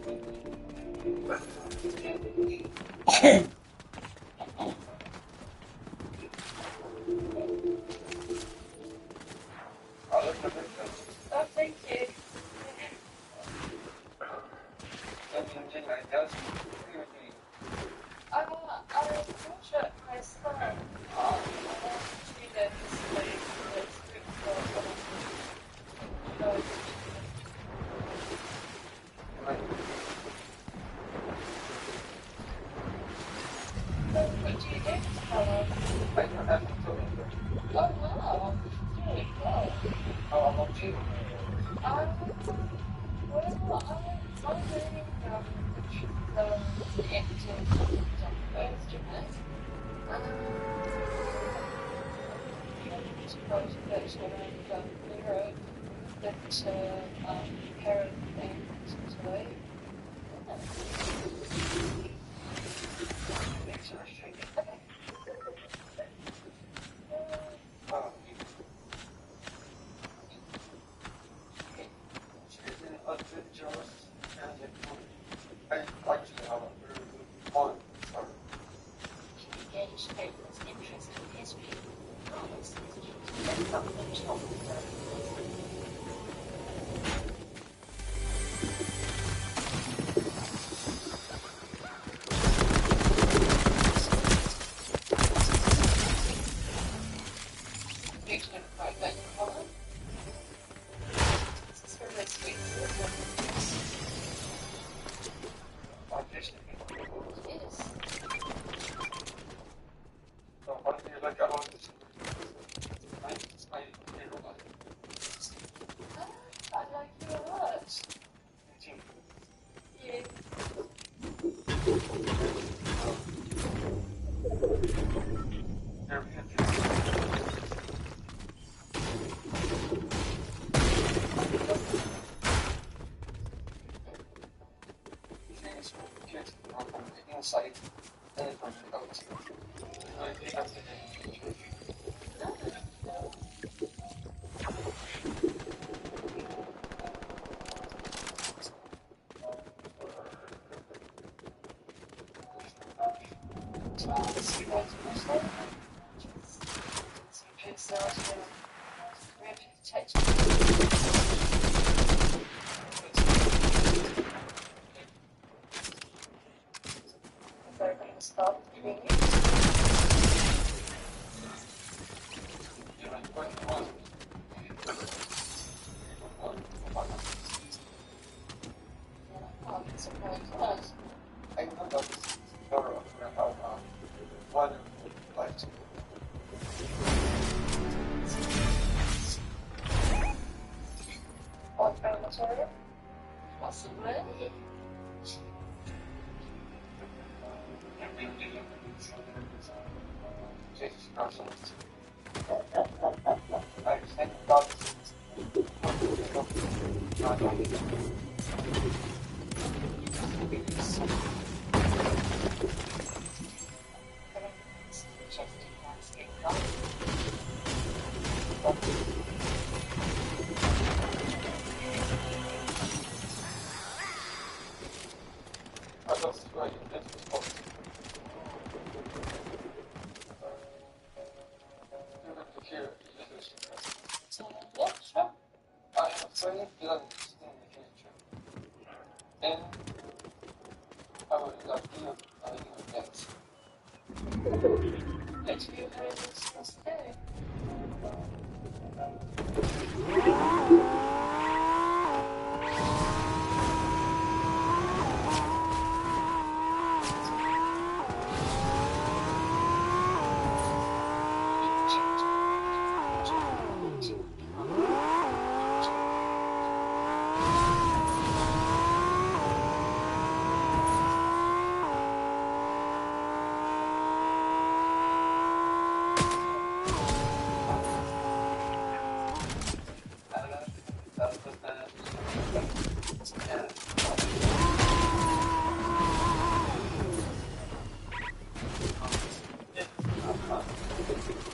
Oh, thank you. I'm not sure my son. I want to do this what do you do? Oh, wow. Really cool. Well, I'm doing an active instrument. Motivation around Europe that parent things today. Interest in history. Inside, then it comes out. I think that's the stop doing it. What kind of material? Possibly. Yeah, sure. I have 20 plans in the future, and I would love to get. But you heard this today.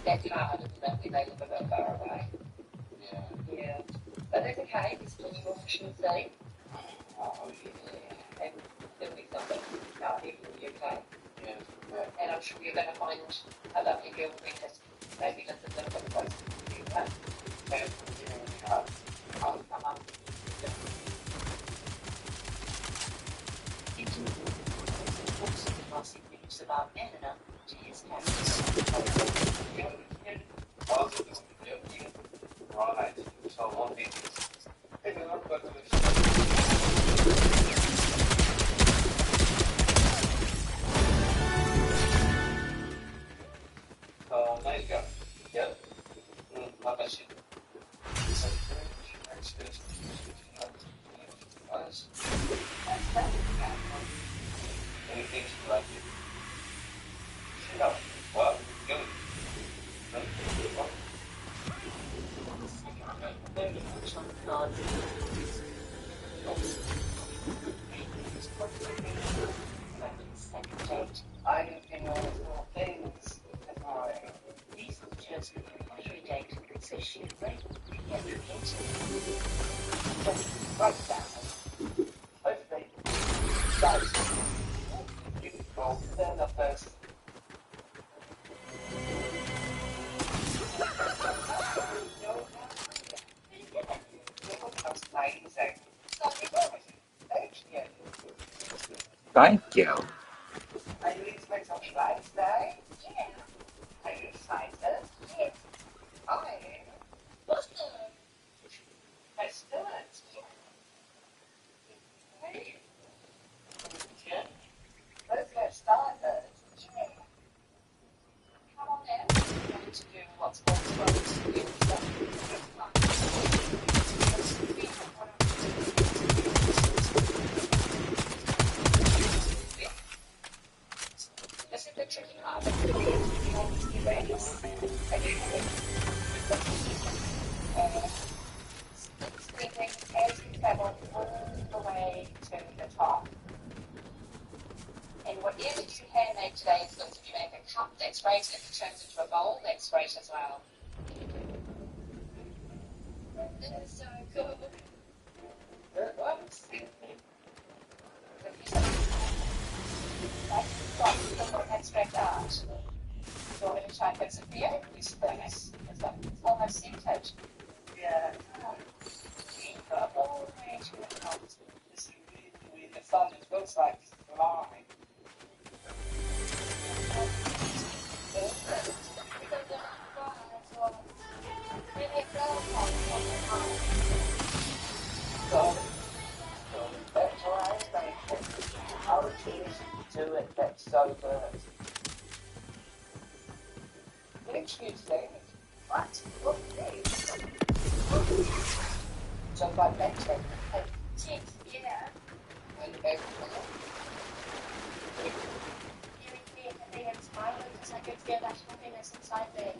That's hard, isn't it? When they live a bit far away. Yeah. But that's okay, there's plenty more efficiency. Oh, yeah. sure you're going to find a lovely girl because maybe live a little bit closer to you, but I'll come up. Into books and gossip news about Eleanor to his parents. Right. So one thing is, there you go. Yep. Like I said, it's a very experience. Anything you like it? No. Well, good. I have been on more things tomorrow. These just every day so she'd break the education. Right down. Hopefully, guys, you will turn up first. Thank you. Are you expecting something nice today? Yeah. Are you excited? Yes. I am. What's good? Let's do it. Hey. Yeah. Let's get started. Yeah. Come on then. We're going to do what's called this is the tricky part of the video. You ready? Squeezing as you travel all the way to the top. And whatever you handmade today is good. If you make a cup, that's great. If it turns into a bowl, that's great as well. That is so cool. It works. Abstract art. Do you want me to try and fix it for you? It's nice. It's almost centered. Yeah. All the way to the top. This is really the fun. It looks like flying. So that's why I think how the kids do it, that's so good. Excuse me. What? Look at this. So like that check. Check, yeah. And everything. They get smiling because I could feel that happiness inside there.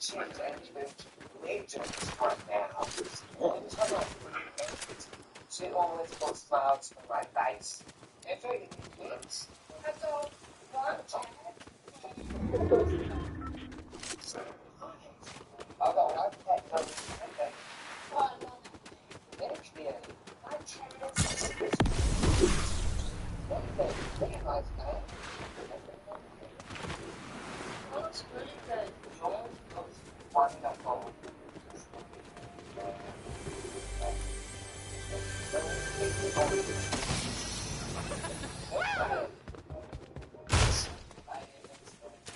Check management. Agents right now. She always puts clouds in my face. Every kids. I've got one check. I've got one check. Okay. One. Actually, my check is. Very nice, man. Oh, it's really good. Yours looks wonderful.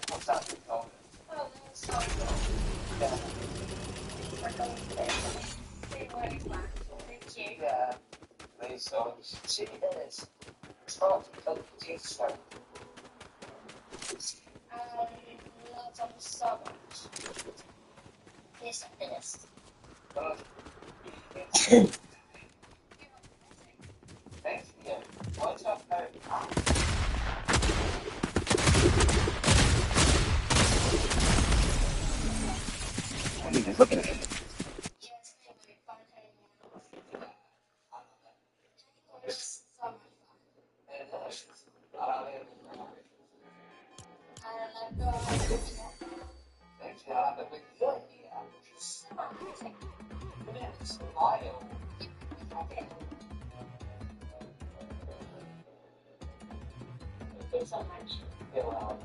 What's that? Oh, that's so good. Yeah. Thank you. Yeah. These songs. She is. It's hard to put these songs. Lots of so much. Yes, it is. Thanks, yeah. What's up, What are you looking at? Thank you so much. You're welcome.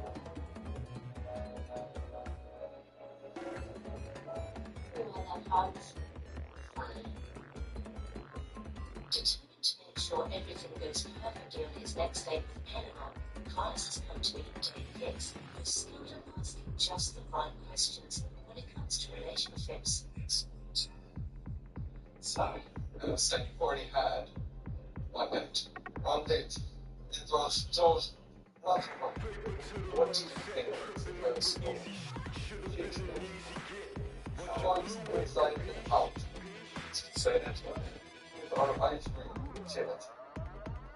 hugs. Fine. Determined to make sure everything goes perfectly on his next date with Pentagon, Caius has come to me to be fixed, but skilled at asking just the right questions when it comes to relationships. So, saying you've already had one date. One date. It was just wonderful. What do you think is the first one? It's like out. Say that one. With our ice cream, say that.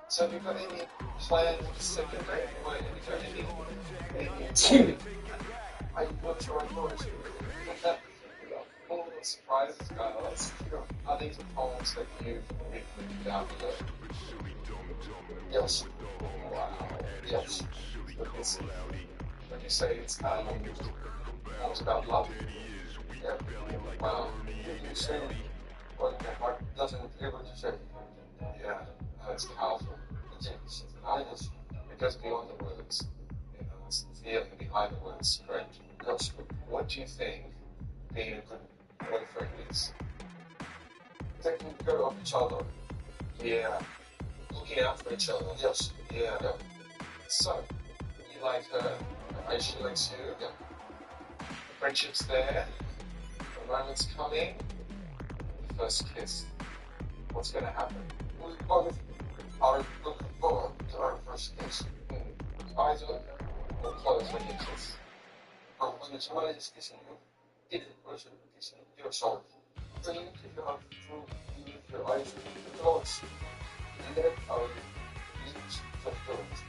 So have you got any planned second date? Or have you got any I want to report all the surprises, guys. Are these poems that you've written down below? Yes. Wow. Yes. When you say it's about love. Yeah. Wow. You say what your heart doesn't hear what you say. Yeah. It's powerful. It goes beyond the words. It's the feeling behind the words. Correct. Yes. What do you think being a good boyfriend is? Taking care of each other. Yeah. Looking out for each other. Yes. Yeah. So, you like her, and she likes you. Yeah. The friendship's there. The moment's coming. The first kiss. What's going to happen? We both are looking forward to our first kiss. Eyes open or closed when you kiss. When somebody is kissing you, if the person is kissing your soul, then you keep your heart through your eyes closed. And then our lips just closed.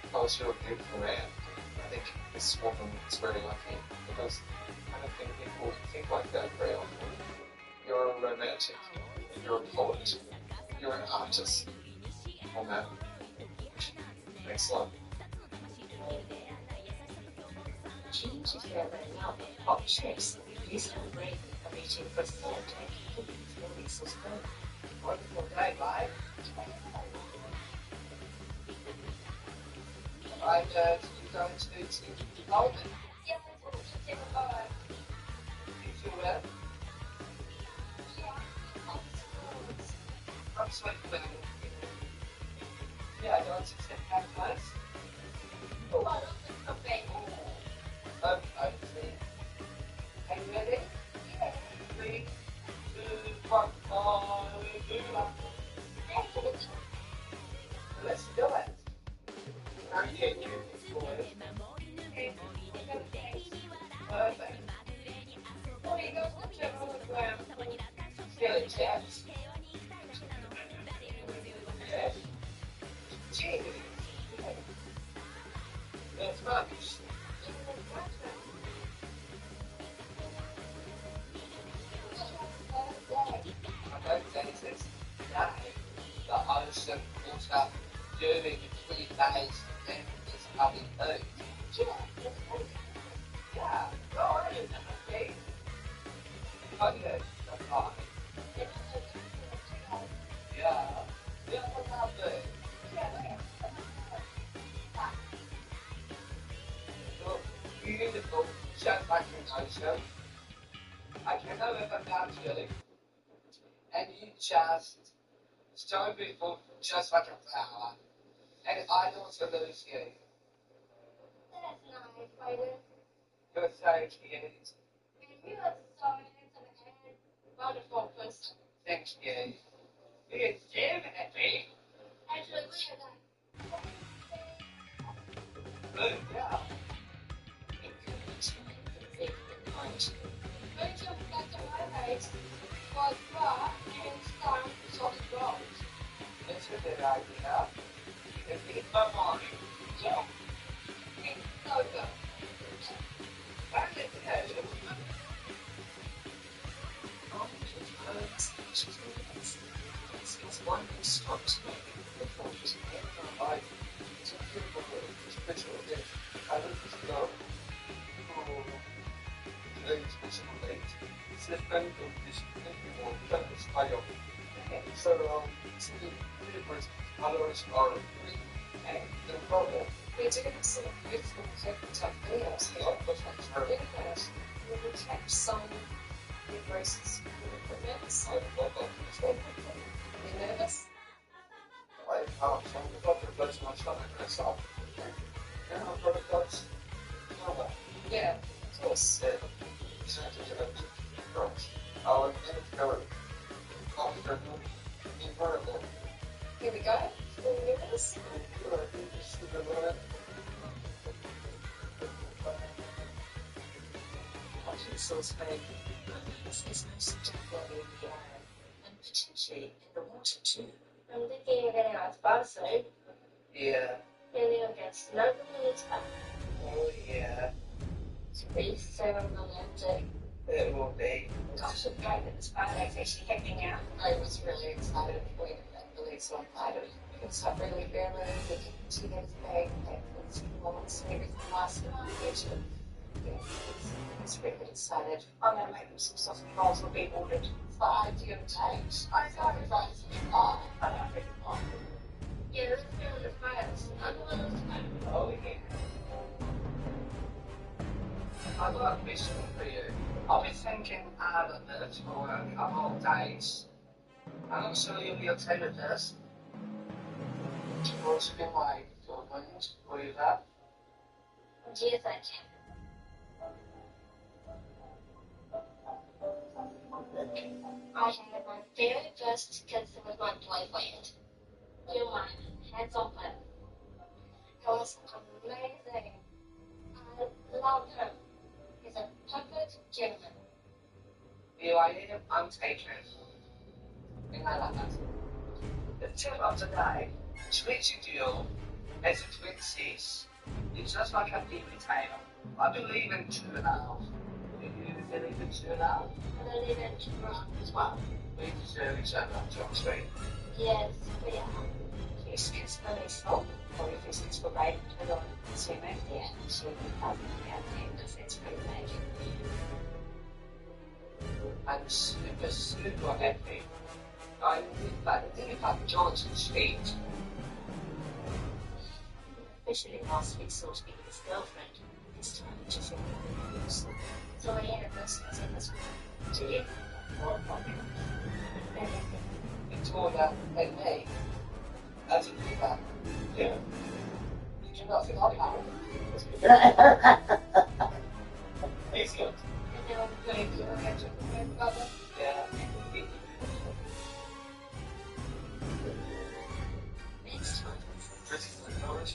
Because you're a beautiful man. I think this woman is very lucky because I don't think people think like that very often. You're a romantic, you're a poet, you're an artist. Oh man. Excellent. Keen to hear their love of hot chicks, please have a break and meeting for a third date for weeks or so. Wonderful day, mate. Right, you're going to London. Yeah, I'm just saying bye. You feel well? I'm sweating well. Yeah, I don't accept that place. Oh, I love this cafe. Okay. Are you ready? Yeah. 3, 2, 1, let's do it. I'm here, you. Perfect. Oh, you go watch it on the ground. Feel it, chaps. Yeah. Gee. That's much. I don't think it's today, but I was brought up during the 3 days and it's having food. Yeah, no, I didn't have a thing. I did, that's fine. Yeah, what about food? Look, beautiful, just like an ocean. I can know if I'm down to you. And you just so beautiful, just like a flower. And I also lose you. That's nice, Spider. You're so cute. And you are so handsome and wonderful person. Thank you. You're definitely. Actually, look at that. Good, yeah. Going to back to my face was rock and start solid gold. That's a good idea. You can feed my mommy. Yeah. It's so good. And it's good. It's one who stops me before he's dead. It's a beautiful word. It's special day. I love this girl. Today's special date. It's the friend of this people. It's fire. So, see, different colors are green and the purple. We're doing some beautiful type videos here. That's very We will catch some Your braces, your equipment. I love that. It's not Are you nervous? I have some of the place my stomach myself. Yeah, I've got a place. Yeah, of course. Exactly. I'll admit it, go comfortable, environment. Here we go. Are you nervous? Utensils for this is most particularly in the air and potentially in the water too. I'm thinking of getting out of bar soon. Yeah. Feeling against no water. Oh, yeah. It's really fair on the landing. It will be. Gosh, it's great that the Spidey's actually happening out. I was really excited when that release on Friday. It's not really barely the 2 days back, that moments and everything last night. It's really excited. I'm going to make them some sausage rolls will be ordered. 5 different days. I know. Rice and pie. I know, pretty fine. Yeah, that's really the fires. I'm a little tired. Oh, yeah. I've got a mission for you. I've been thinking hard on this for a couple of days. I'm not sure you'll be okay with this. What's been my Fortnite for you that? Do you think? I had my very first kiss with my boyfriend. You mind, hands open. It was amazing. I love him. He's a perfect gentleman. You are here, I'm taken. And I like that. The tip of the day, Twitchy deal, as a twinsies. It's just like a baby tail. I believe in 2.5. Do you believe in 2.5? I believe in trust as well. We deserve each other, John Street. Yes, we are. Yes, kiss for myself. Or if it's kiss for baby, turn on and see me. Yeah, so we can have it out there because that's pretty magic. I'm super, super happy. I think about Johnson Street. Especially last week saw to be his girlfriend. This time it just news. So I had this in this week. Do you? Victoria and me. As a do that. Yeah. You do not think I'll have it. It's good. And now I'm going to catch up with my brother. Yeah. Next time. Pretty good knowledge.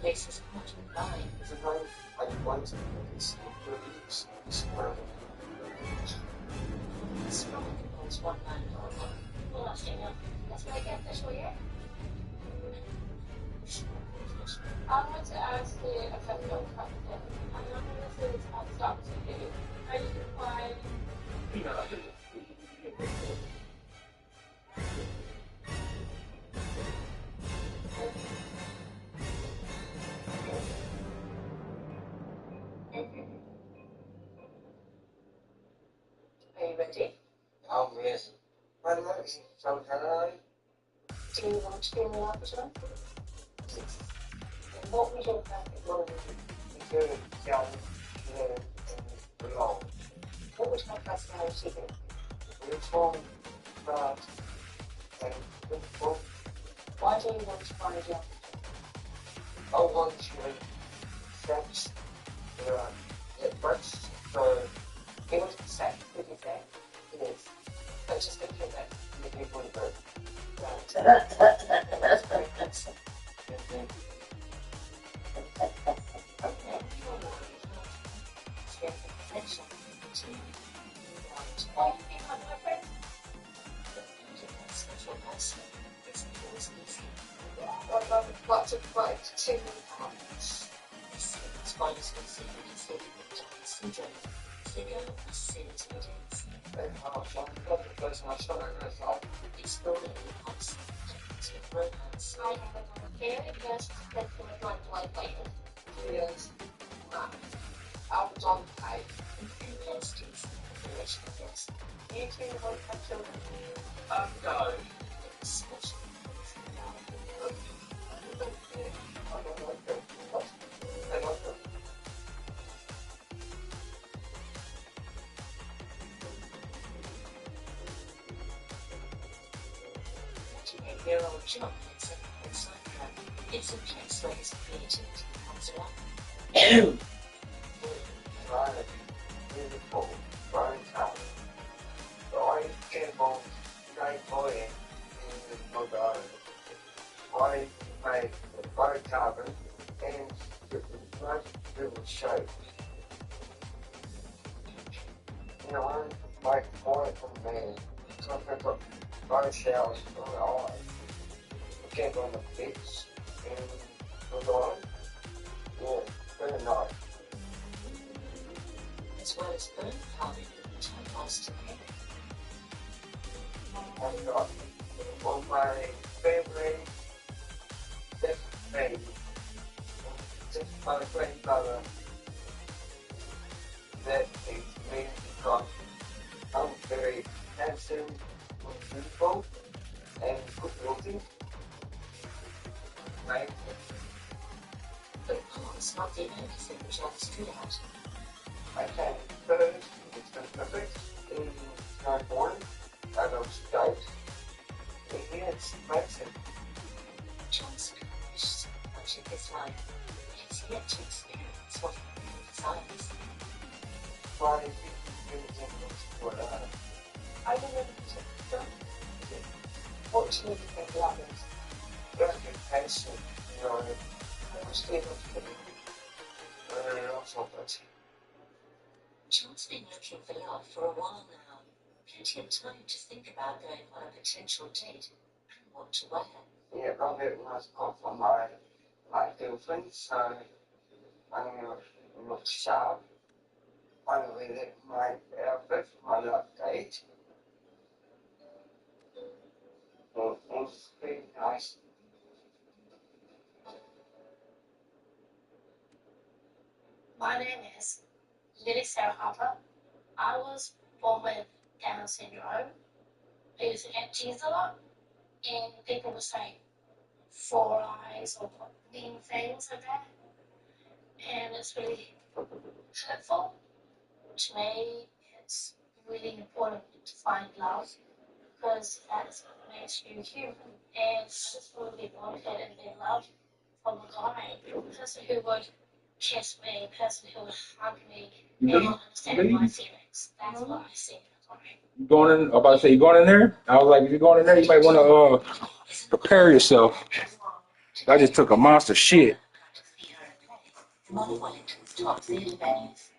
This is much of mine. It's a very, I want to it's release this world. This probably holds one man or one. Well, I'll stay now. Let's make it official, yeah? I want to ask you a couple of questions. I know this is hard stuff to do. Are you quite Are you ready? Oh, yes. My legs so hello. Do you want to be in the opera? And what was your perfect role? Good, young, clear, and long. What would my personality be? Beautiful, bright, and beautiful. Why do you want to find your I want you sex, it works, so it was sex, did you say? it is. But just a few bit. The people in bed. That's very good. What about lots of like 2 pounds? And how much I'm got the person I shot at myself. I have a very best that can run like later. Yes. I was on pay. And besties, relationships, You two want to have children? No. especially I don't like them. I like them. or jump inside her. It's a place where his creativity comes alive. Right. Beautiful. Very talented. I get on great boy in the garden. I make very carbon and nice little shape. You know, I make boy from me. So I've got both showers for the eyes. I get on the bits and the garden. Yeah, very nice. As well as burn carving and typos to make. I've got on my family, that's me. Just my grandmother that is me because I'm very handsome, beautiful, and good looking. Right? But art's not the only thing John's good at. I can first, it's been perfect in snowboarding, I don't skate. And here it's amazing. John's accomplished so much in his life, but he's yet to experience what he really desires. Why do you think you really think I remember to what do you think that is? very good passion, you know, I was able to get also, but John's been looking for love for a while now. Plenty of time to think about going on a potential date and what to wear. yeah, I'm getting nice call from my girlfriend, so I'm gonna look sharp. I'm gonna wear my outfit for my last date. It's pretty nice. My name is Lily Sarah Harper. I was born with Down syndrome. I used to get teased a lot, and people would say 4 eyes or mean things like that. And it's really hurtful. To me, it's really important to find love because that's what makes you human. And I just want to be wanted and be loved from a guy, a person who would kiss me, a person who would hug me, and understand my feelings. That's what I see in a guy. You going in? I'm about to say you going in there. I was like, if you're going in there, you might want to prepare yourself. I just took a monster shit. Model Wellington's top theatre venues.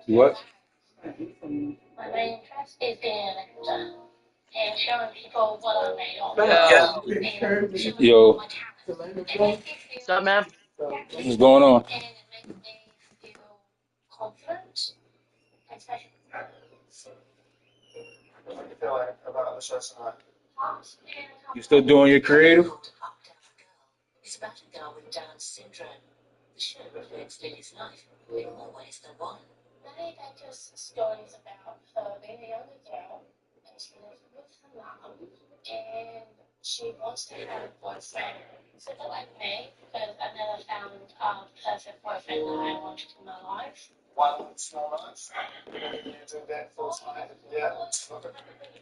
What? My main interest is being an actor and showing people what I'm made of. And showing Yo. my talent. It makes me feel What's up, man? What's going on? and it makes me feel confident, especially What do you feel like about the show tonight? You still doing your creative? It's about a girl with Down syndrome. The show reflects Lily's life in more ways than one. many are just stories about her being a younger girl and she lives with her mum and she wants to have a boyfriend. It's a bit like me because I never found a perfect boyfriend that I wanted in my life. One small nights. You do that full time. Yeah. Okay.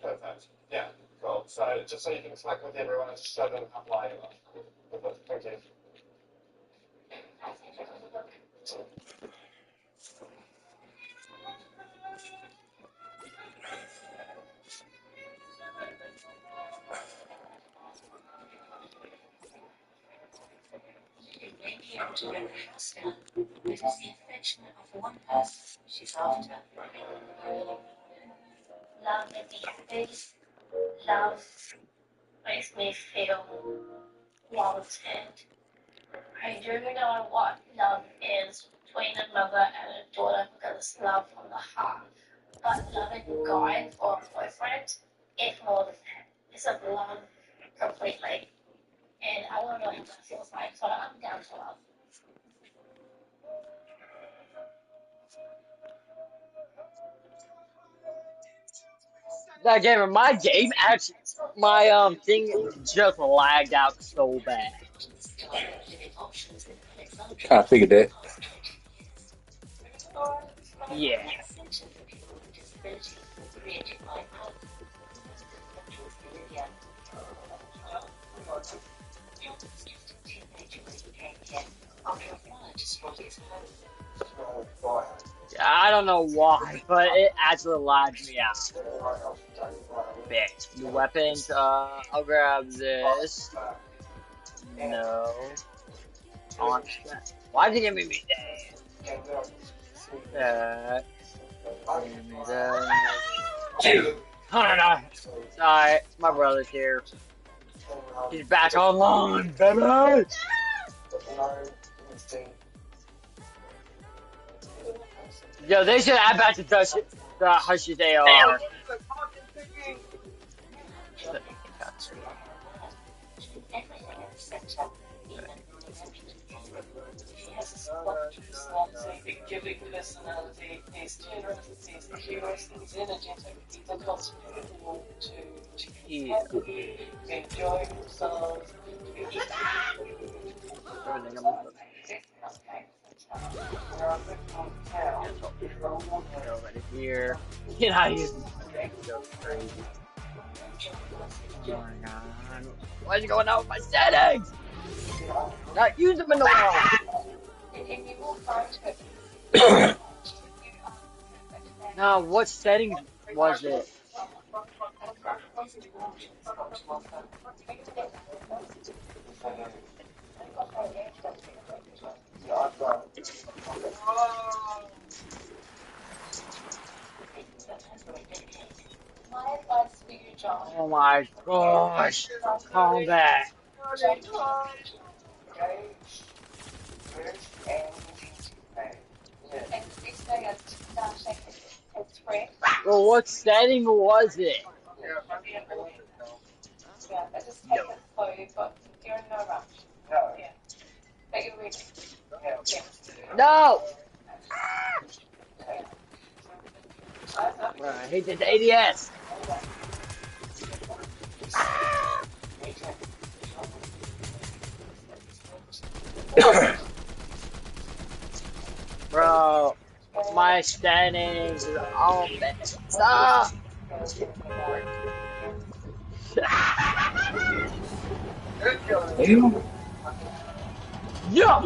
Perfect. Yeah. Cool. So just so you can connect with everyone and just show them how fly you are. Perfect. Thank you. Lily may be able to bring the house down, but it's the affection of one person she's after. Love makes me happy. Love makes me feel wanted. I do know what love is between a mother and a daughter because it's love from the heart. But loving a guy or a boyfriend is more than that. It's a love completely. And I want to know how that feels like, so I'm down to love. That gamer, my game actually, my thing just lagged out so bad. Kind of figured that. Yeah. I don't know why, but it actually lagged me out. Bit. The weapons, I'll grab this. No. On that. Why did you give me that? Give me that. Oh, no. Sorry, my brother's here. He's back online, baby! Yo, they should add back the Hush's AR. Giving personality, his generosity, his humorous, his energetic, he's a constant to be happy, enjoy themselves. Right here. Get out of here. Crazy. Oh my god. Why is it going out with my settings? Not use them in the wall. No, what settings was it? Oh my gosh. Calm back. Well, what setting was it? No! I hate this ADS. Bro, my standings is all messed up. Yeah.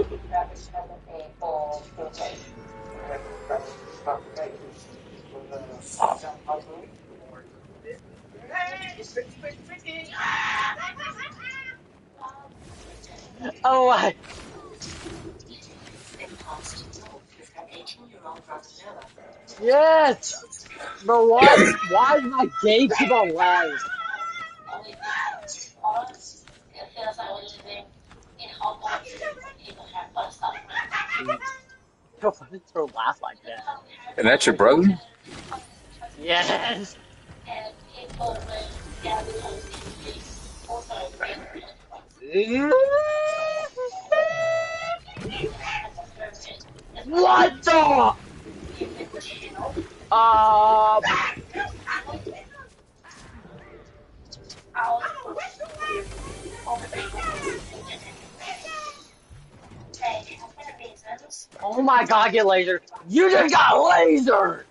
Oh my. Yes. But what? Why is my game keep on lagging? Yo, why did throw laugh like that? And that's your brother? Yes. What the? Oh my god, get laser. You just got laser!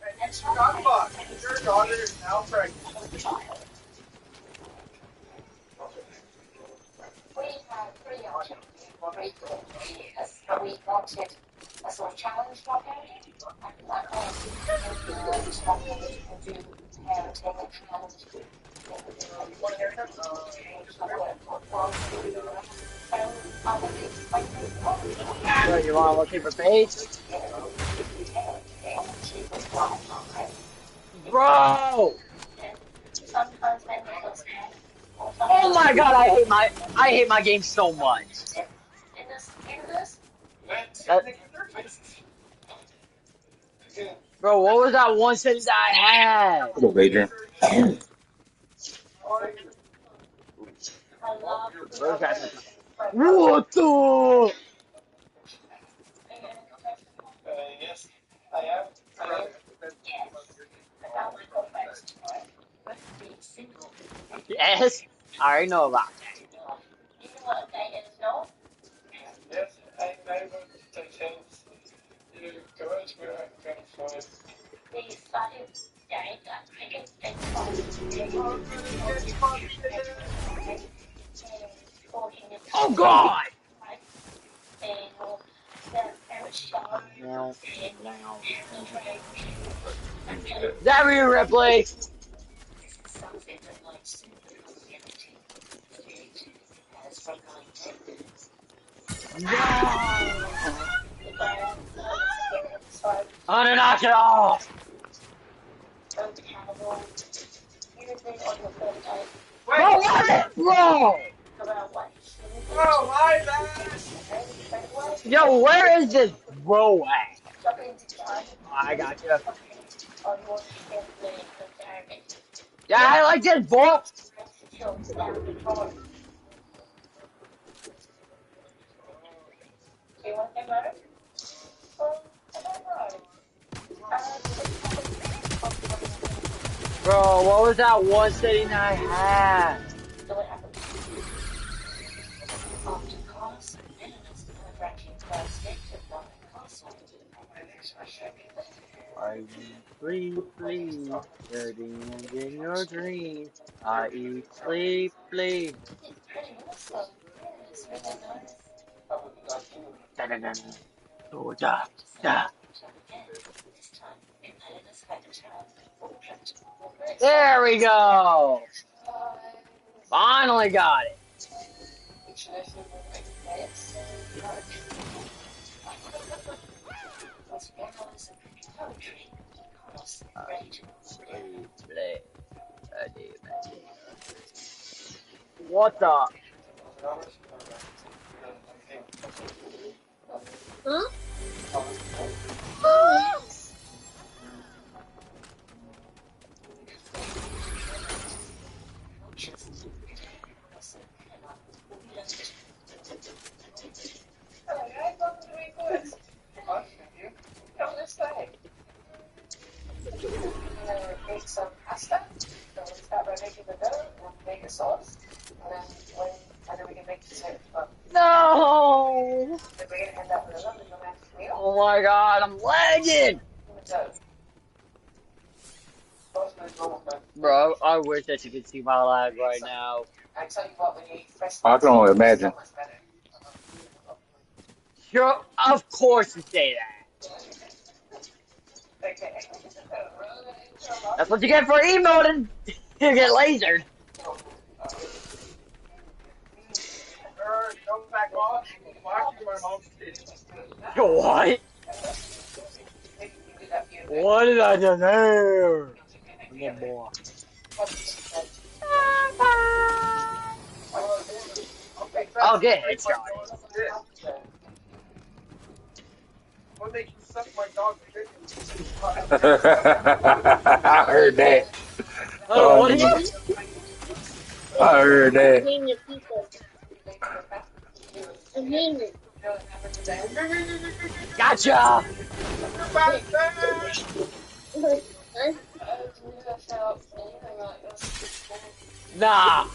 Your daughter is now pregnant. We had 3 options, 3 years, but we wanted a sort of challenge blockade, and that was blockade to do parenting So you want to look for page? Bro! Oh my god, I hate my game so much. Bro, what was that one sentence I had? What up, Adrian? What the? Yes, I am. Yes, I already know about that. Yes, I'm able to chance to go to where I'm going for it. God! Damn you, Ripley! No! I'm gonna knock it off! What was it, bro? Oh, my bad! Yo, where is this bro at? Oh, I got you. Yeah, I like this, boy. Bro, what was that one setting I had? Are you briefly hurting in your dreams? I eat, sleep, bleed. Da-da-da-da. Oh, da, da. There we go. Finally got it. What the? Huh? Oh, yes. Make some pasta. So we start by making the dough and make a sauce. And then we can make dessert as well. No! So we're going to end up with a lovely romantic meal. Oh my god, I'm lagging! The dough. Bro, I wish that you could see my lag right now. I tell you what, when you eat fresh I can only imagine. it's so much better. Sure, of course you say that. Okay. That's what you get for emoting. You get lasered. Don't back off. Watching my mom's kids. What? What did I do there? Little boy. I'll get headshot. When they suck my dog's dick. I heard that. Oh, what did you? I heard that. Name the people. Name it. Gotcha! Nah,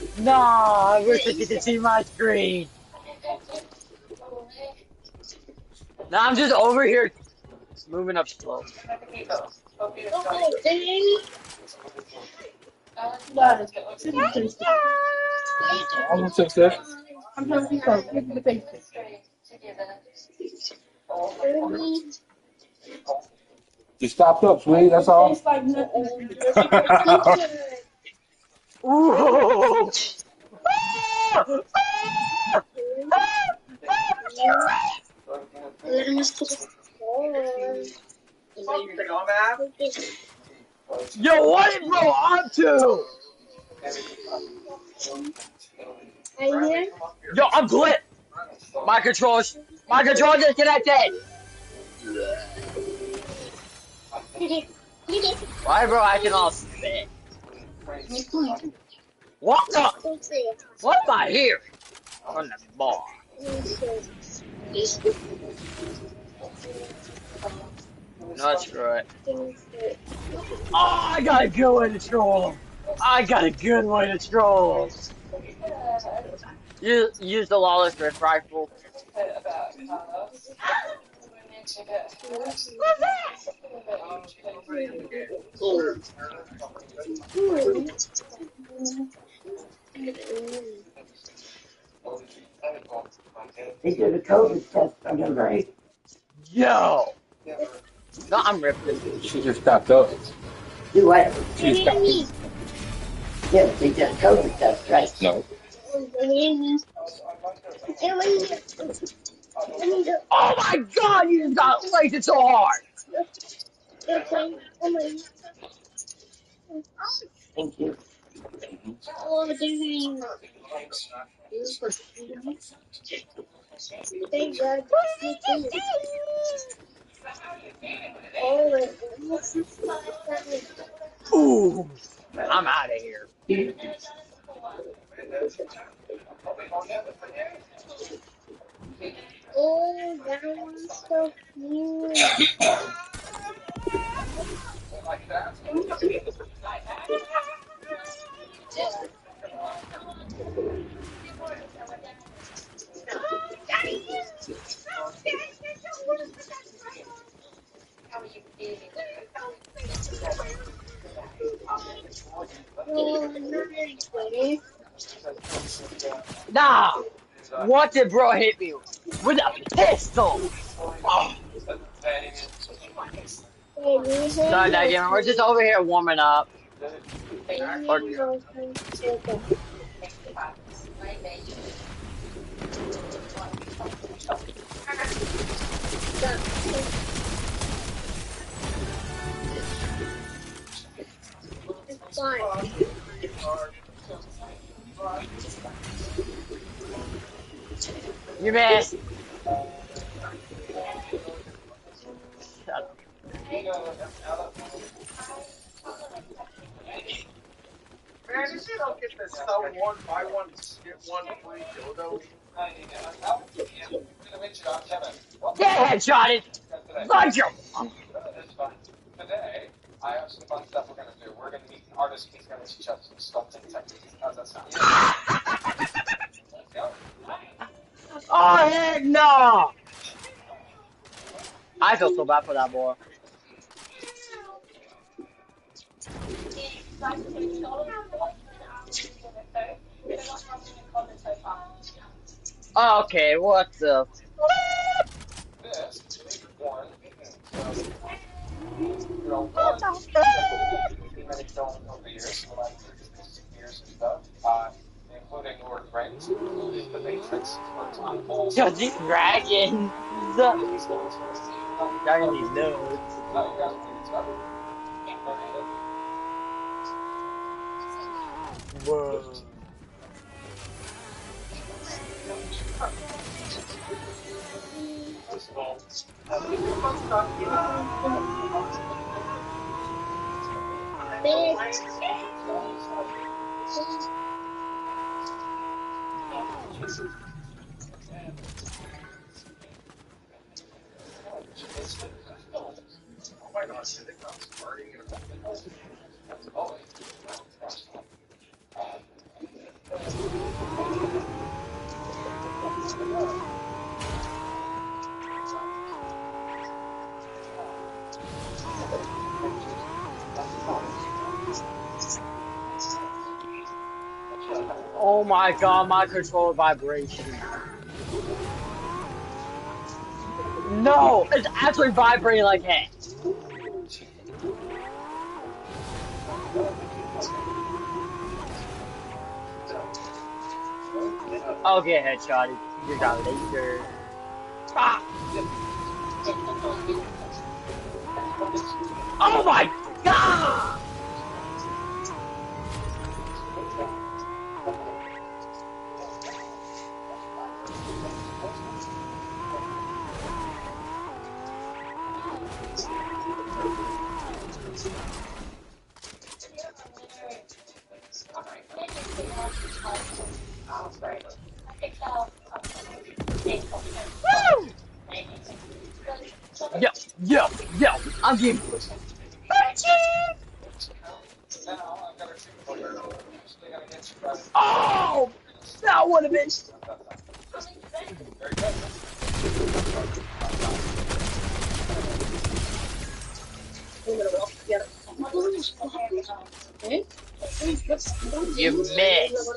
I wish that you could see my screen. Nah, I'm just over here moving up slow. Oh, dang. I'm gonna take that. You stopped up, sweetie. That's all. Ooh! Yo, what did bro onto? Yo, I'm glitch. My controls disconnected. Why, bro? I can all spit. What the? What am I here? On the bar. No, screw it. Oh, I got a good way to troll. I got a good way to troll. Use the lawless drift rifle. COVID test on her, right? Yo! No, I'm ripping. She just stopped up. Do what? She just stopped. Yes, they did a COVID test, right? No. Oh my god, you just got lasered so hard! Thank you. Ooh! I'm out of here. Oh, that one's so cute. Oh, nice. Nah! What did bro hit me with a pistol? Oh. Sorry, Megan, we're just over here warming up. Or, It's fine. you missed. Shut up. Man, if you don't get the sell one, buy one, get one free dildo. Yeah, headshotted. Fudge him. That's fine. Today, I have some fun stuff we're going to do. We're going to meet an artist. He's going to teach us some sculpting techniques. How's that sound? Oh, heck no. I feel so bad for that boy. Okay, what the? This is one. Many films over the years, so like years and stuff, including Lord of the Rings, The Matrix, for example. Yo, these dragons. Dragon these notes. Whoa. Oh my god, my controller vibration. No, it's actually vibrating like heck. Okay, headshot. You got laser. Ah! Oh my god! Woo! Yo, yo, yo, I'm giving you oh! That would have been. You missed.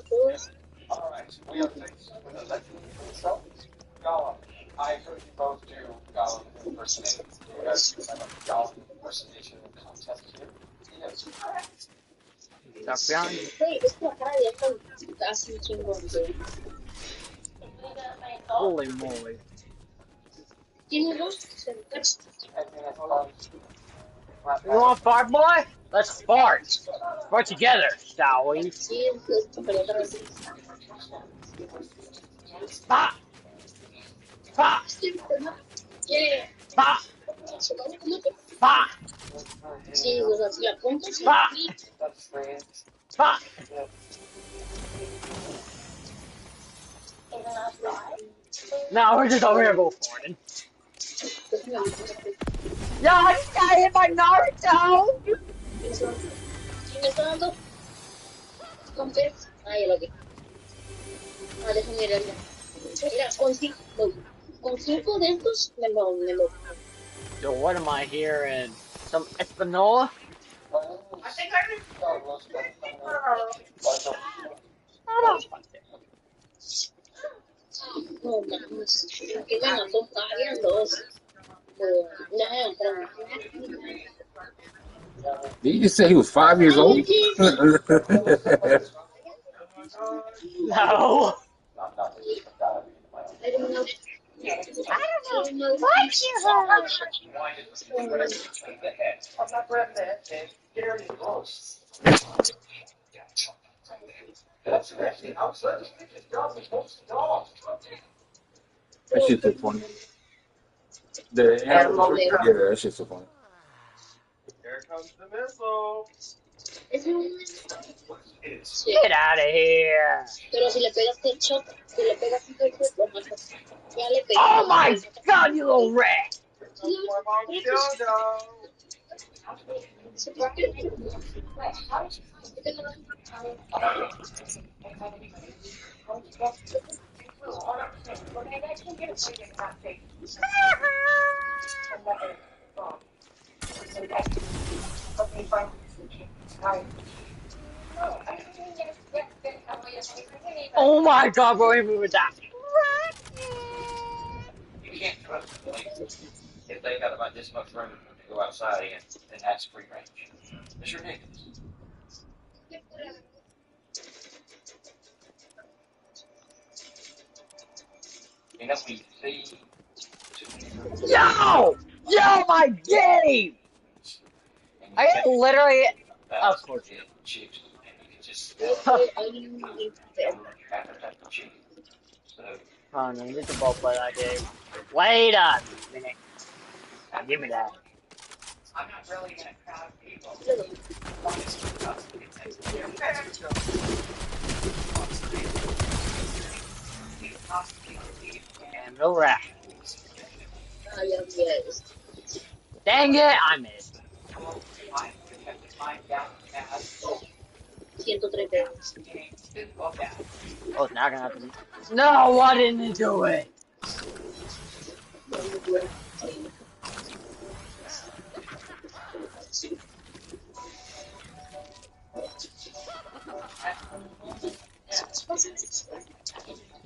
All right, we are finished with the lecture itself. Go on. I heard you both do Gollum impersonation. Do you guys do like a Gollum impersonation contest here? Yes. Stop behind you. Sí, es que la cara de esto hace un chingo de... Holy moly. Tiene dos centros. You want to fart, boy? Let's fart. Fart together, shall we? Sí, es para otra vez. Fart! Fart! Yeah. Fart! Fart! Sí, o sea, si la apuntas, Fart! Fart! No, we're just over here go farting. Yo, I just got hit by Naruto! ¿Quién me está dando? ¿Con qué? Ah, ya lo vi. Ah, déjame ir allá. Mira, con cinco de estos me lo. So what am I hearing? Some Espanola? I think I did. No, mames. Que bueno, son varias dos. No, pero. Did you just say he was 5 years old? No! I don't know. I don't know what you heard! That shit's so funny. Yeah, that shit's so funny. Here comes the missile. Get out of here! Pero si le pegas ketchup, si le pegas ketchup, lo matas. Ya le pegas. Oh my god, you little rat! Oh my god, bro, he moved that. You can't trust the police if they got about this much room to go outside in, and that's free range. It's ridiculous. You know, we see. Yo! Yo, my game! I got literally. Of course. Chicks, and you can just. Oh no, you need to both play that game. Wait a minute. Give me that. I'm not really in a crowd of people. And no rat. Dang it, I missed. 130. Oh, now I'm gonna have to. No, why didn't you do it?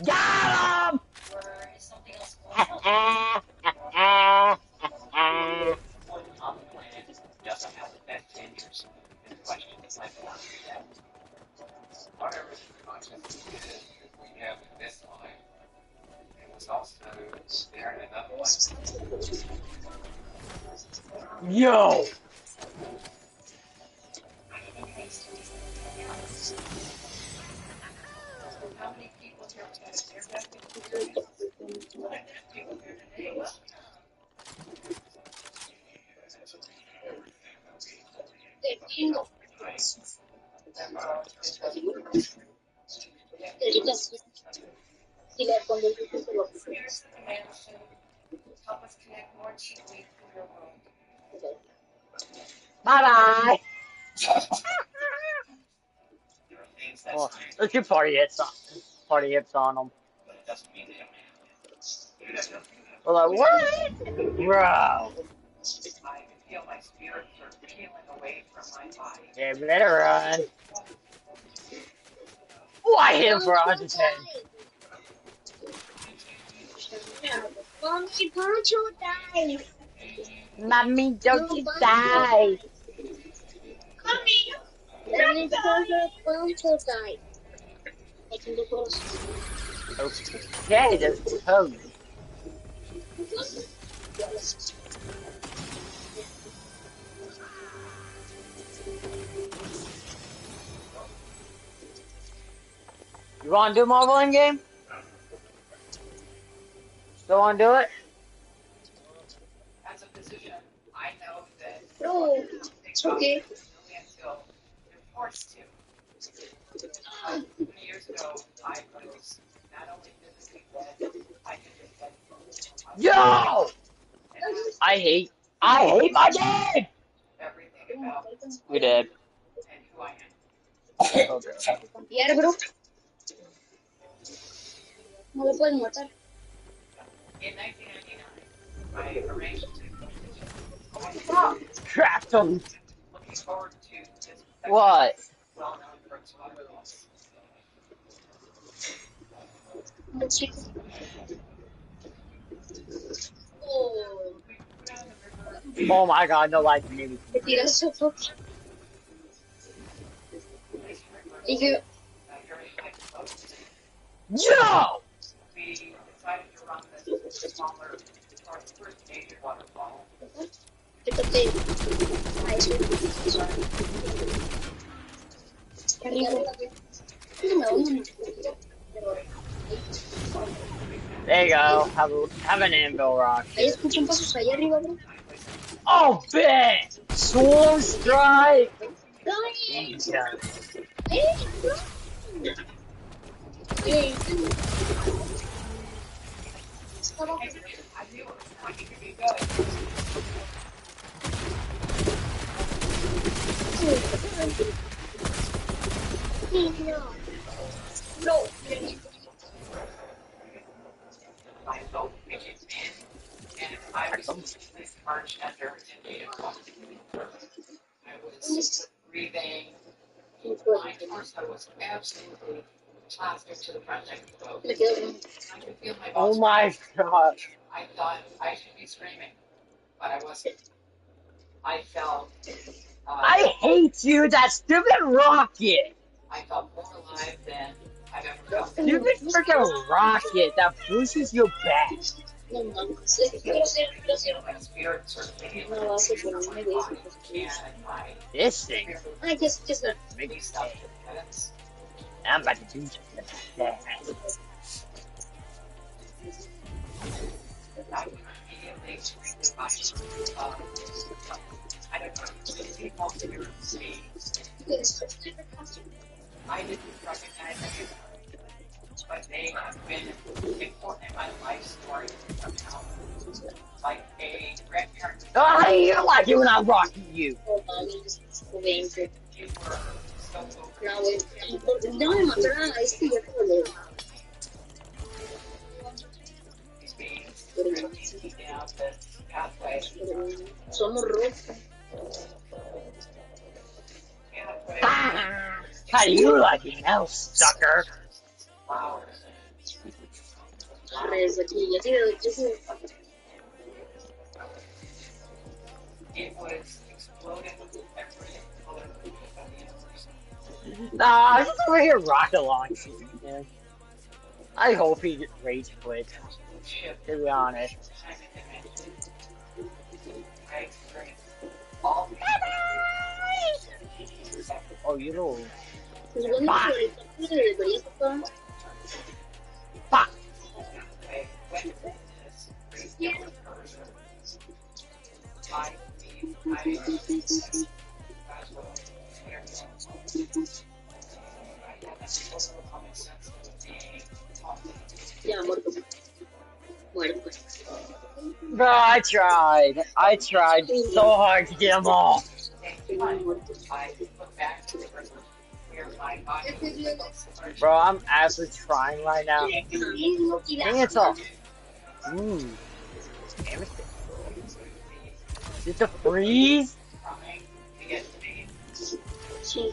Got him! We have this line. It was also there in another one. Yo! How many people here today? There have been people here today. Si le pongo el se lo Here's the command to help us connect more cheaply through your world. Bye bye! Oh, let's do party hits on them. But it doesn't mean they don't have it. We're like, what? Bro. I can feel my spirits are peeling away from my body. Yeah, better run. Oh, I hit him for 110. Mommy, Pancho died. Mommy, don't you die. Mommy, Pancho died. I can do both. Okay, there's code. You wanna do Marvel Endgame? Still wanna do it? As a physician, I know that No, it's okay. only until you're forced to. 20 years ago, I was not only physically dead, I could just dead Yo! I hate my game! everything about We did. and who I am. Okay. Yeah, bro. No lo pueden matar. In 1999, I arranged to audition. Trapped him. Looking forward to this What? well-known for its photographs. No, chico. Oh, We put out the river. Oh my god, no life maybe. te tiras su foto. Y que, Very high float. Yo! We decided to run this smaller, or first major waterfall. fíjate. A eso. Arriba. No, no. There you go. Have an anvil rock. Ahí escuchan pasos allá arriba, bro. Oh, bet! Swarm strike! Ay, Yeah. bro. Estaba I knew it was going to be good. no. My boat became in, and I was marched under and made a I was breathing. My torso was absolutely plastered to the front end of the boat. I could feel my Oh bones. my god. I thought I should be screaming, but I wasn't. I felt. I hate you, that stupid rocket! I felt more alive than I've ever felt. Stupid freaking rocket that pushes you back. No mames. Quiero ser. My spirit certainly No vas a ponerme de eso. and my This thing Ay, just not. makes me stuff sad. minutes. I'm about to do something like that. I would immediately I don't know, people here see. I didn't recognize anyone, but they have been important in my life story somehow. Like a grandparent. Oh, you don't like it when I'm rocking you. No mames. Joder. You were so over. No, güey. No me mataron a este ya como lo. These beings bring me down this pathway. Somos rojos. Ah, how do you like it now, sucker? Flowers. Arres aquí, ya tiene. It was exploding with every color of the universe. Nah, I'm just over here rocket launching, man. I hope he rage quits, Ship. to be honest. I experienced all the Oh, you know. Pues bueno, pero debería estar. Fuck! I went through this crazy person. I Ya, muerto. Muerto. Bro, I tried. I tried so hard to get them all. Bro, I'm actually trying right now. Dang it all. Ooh. Damn it. Is it the freeze? Sí.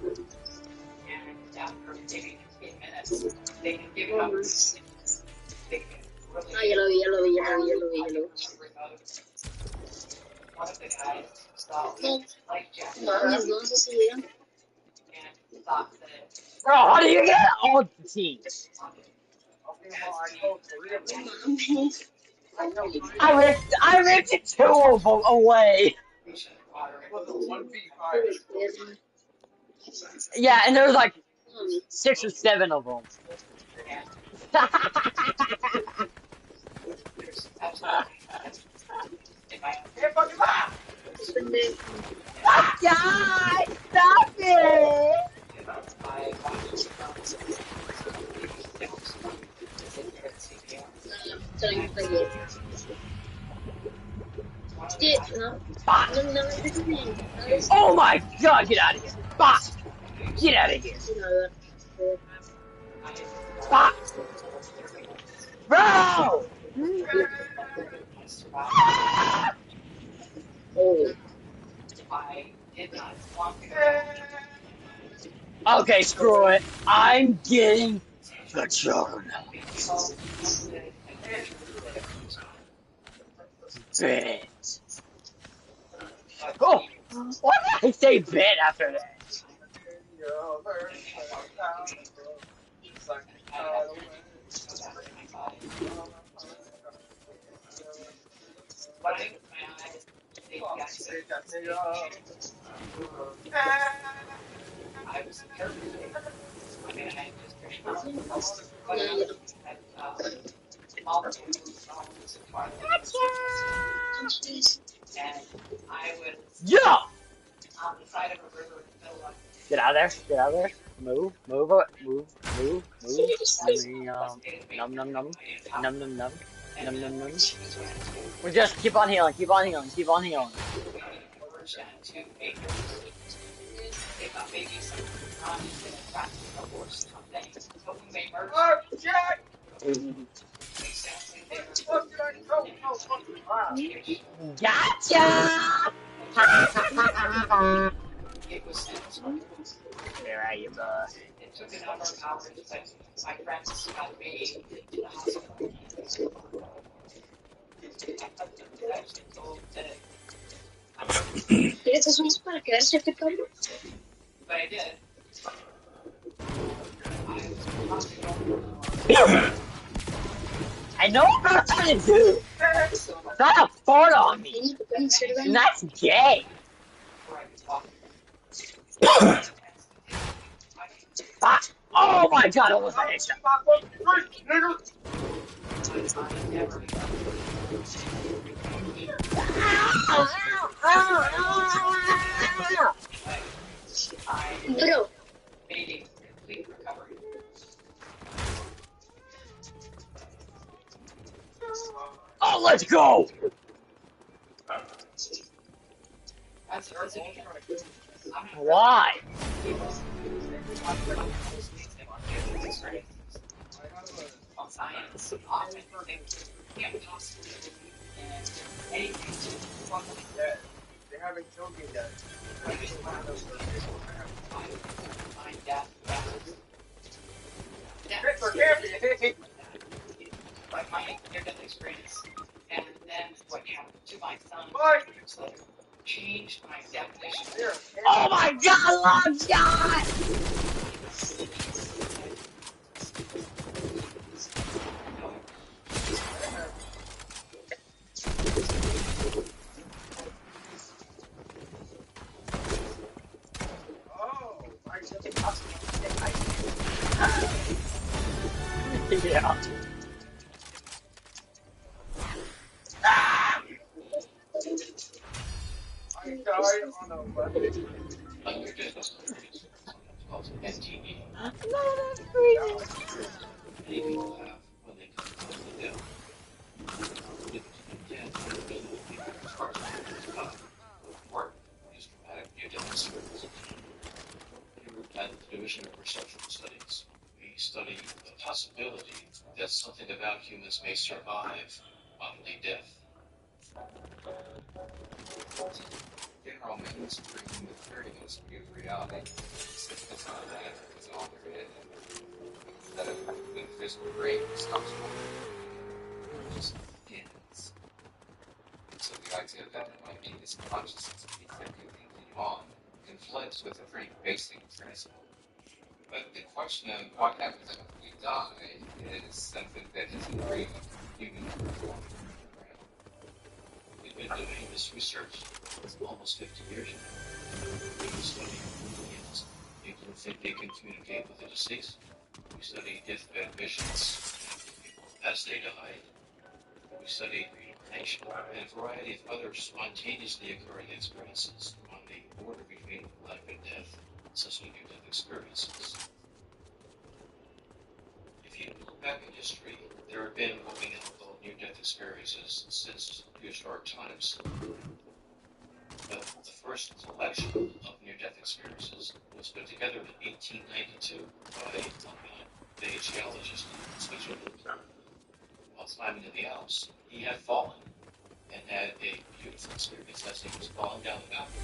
And after maybe 15 minutes, they can give Yellow, yellow, yellow, yellow, yellow. One of the guys saw like Jack Vamos, vamos a seguir. and thought that Bro, how do you get all the teams? I ripped two of them away. Yeah, and there was like 6 or 7 of them. there's absolutely in my Guys, stop it! I watched Oh my god, get out of here! Fuck! Get out of here! Fuck! Bro! I did not want Okay, screw it. I'm getting the Juggernaut. Bit. Oh! Why did I say bit after that? I was terrified. I mean, I just multiple songs and I was Yeah! on the side of a river in the middle of Get out of there. Get out of there. Move. Move. Move. Move. Move. Num num num. Num num num. Num num num. We just keep on healing. Keep on healing. Keep on healing. to 8 they thought maybe some a horse something. But when they murdered Gotcha! it was Where are you, bud? it took a number of hours, but my friends got me to the hospital. I was told that ¿Quieres hacer para quedarse este cambio? but I did. I know what I'm trying to do. Not a fart on me. And that's gay. Oh my god, I almost had a headshot. Bro, Made a complete recovery. Oh, let's go! That's Why? on science, often they can't possibly and anything They haven't killed me yet. find death. Like my near-death experience, and then what happened to my son years later changed my definition. Oh my god, long shot! Yeah. I died on a weapon. NTE. No, that's crazy. Many people have when they come close to death. Or is traumatic near-death experience. Here at the Division of Perceptual Studies, we study the possibility that something about humans may survive bodily death. General means bringing the curious view of reality. It's not that, it's all there is. Instead of being physical brain stops working. It just ends. And so the idea that there might be this consciousness piece that can continue on conflicts with a pretty basic principle. But the question of what happens after we die is something that is in the brain of human performing. We've been doing this research for almost 50 years now. We study aliens, people who think they can communicate with the deceased. We study deathbed visions, people as they die. We study reincarnation and a variety of other spontaneously occurring experiences on the border between life and death, such as near-death experiences. If you look back in history, there have been what we now call near-death experiences since prehistoric times. But the first collection of near-death experiences was put together in 1892 by a geologist in Switzerland. While climbing in the Alps, he had fallen and had a beautiful experience as he was falling down the mountain.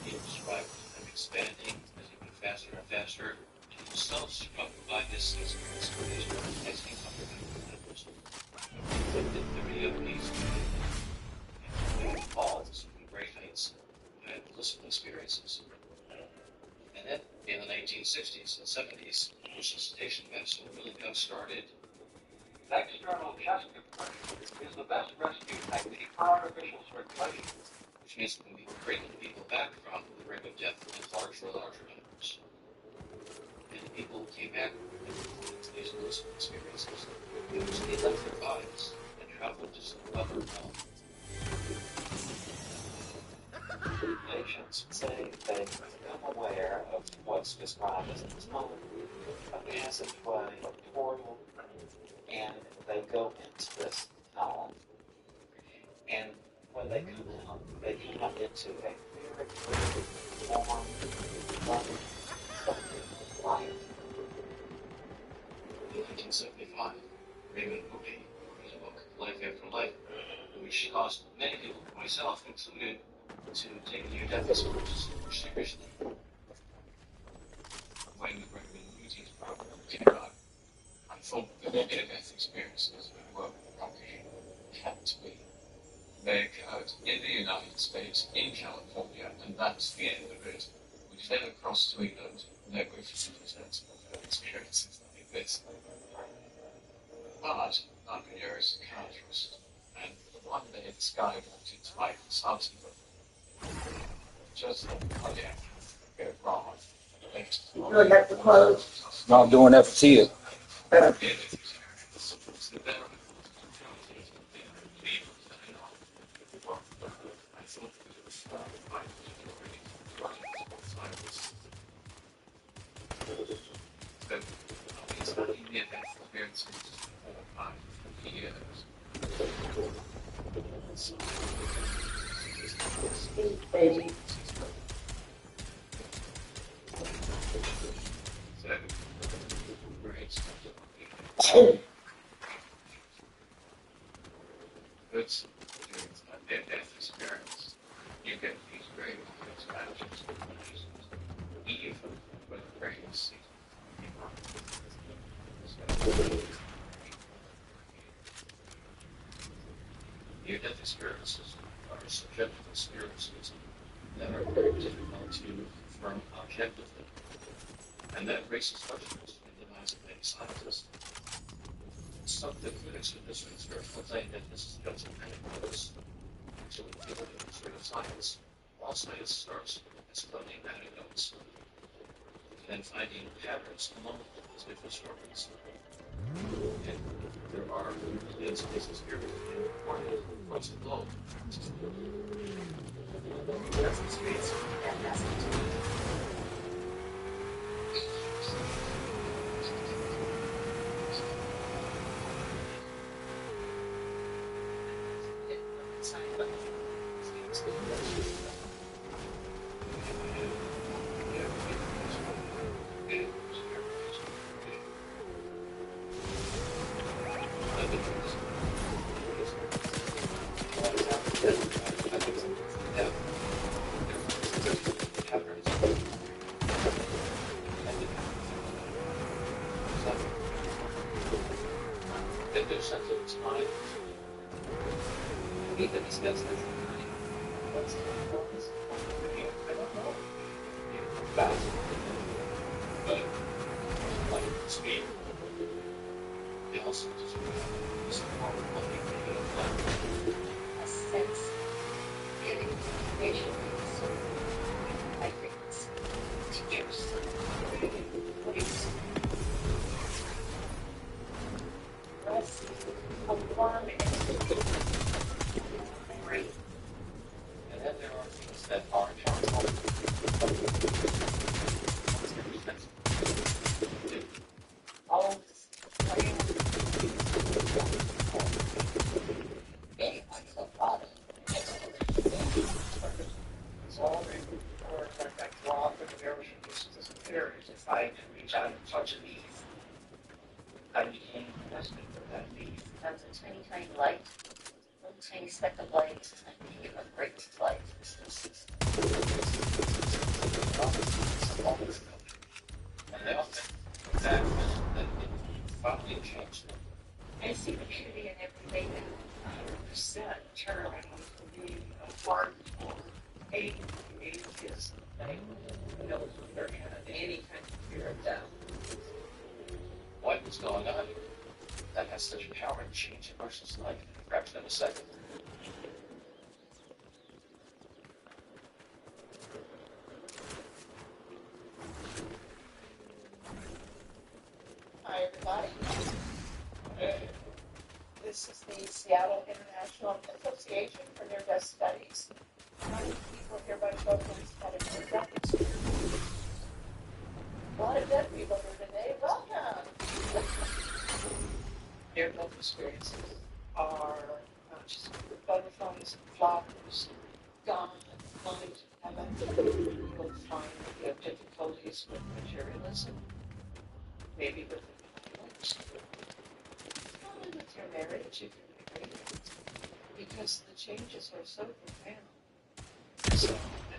He described him expanding as he went faster and faster, and himself struck by this experience as he covered the numbers. He inflicted 30 of these falls from great heights and blissful experiences. And then in the 1960s and 70s, resuscitation medicine really got started. External chest compression is the best rescue technique for artificial circulation. Which means that we can bring people back from the brink of death in larger numbers. And people came back into these blissful experiences. They left their bodies and traveled to some other realm. Patients say they become aware of what's described as a tunnel, a passageway, a portal, and they go into this tunnel. And when they come out into a very, very warm, loving, light. In 1975, Raymond Moody wrote his book, Life After Life, which caused many people, myself included, to take near-death experiences more seriously. When Raymond Moody's program came out, I thought the near-death experiences were probably had to be make out in the United States, in California, and that's the end of it. We never crossed to England, never presents experiences like this. But I'm a neuropsychiatrist, and one day the sky walked into my consulting room. Just cardiac go wrong. You have to close. No, I'm doing that for Tia. Baby. It's a near-death experience. You get these very expansions, even when the brain is sick. Near-death experiences are subjective experiences that are very difficult to confirm objectively, and that raises questions in the minds of many scientists. Some of the critics of this research will claim that this is just an anecdote. So in the field of history of science, all science starts as studying anecdotes, and then finding patterns among these different stories. And there are millions of these experiments being reported across the globe. That's the space. 10% of the time. We could discuss this tonight. What's the performance? I don't know. Fast, but like speed. They also describe some form of money making a plan. A sense giving information is I think it's teachers. What do you say? Rest, alarming, great. And then there are things that aren't harmful. All this plan. Being like the body. It's all been work like that drop in the ocean just disappears if I can reach out and touch a leaf. I became desperate for that leaf. That's a tiny, tiny light. A little tiny speck of light. And became a great light. And they often that it finally changed them. I see the beauty in everything now. 100% turn around for being a hardcore atheist thing. No longer have any kind of fear of death. What was going on? That has such power to change a person's life in a fraction of a second. Hi, everybody. This is the Seattle International Association for Near-Death Studies. How many people hereby show hands had a near-death experience? A lot of dead people here today. Welcome. Near-death experiences are just butterflies, flowers, gone, flying to heaven. People find you have difficulties with materialism, maybe with the violence. Probably with your marriage, if you're married, because the changes are so profound. So, I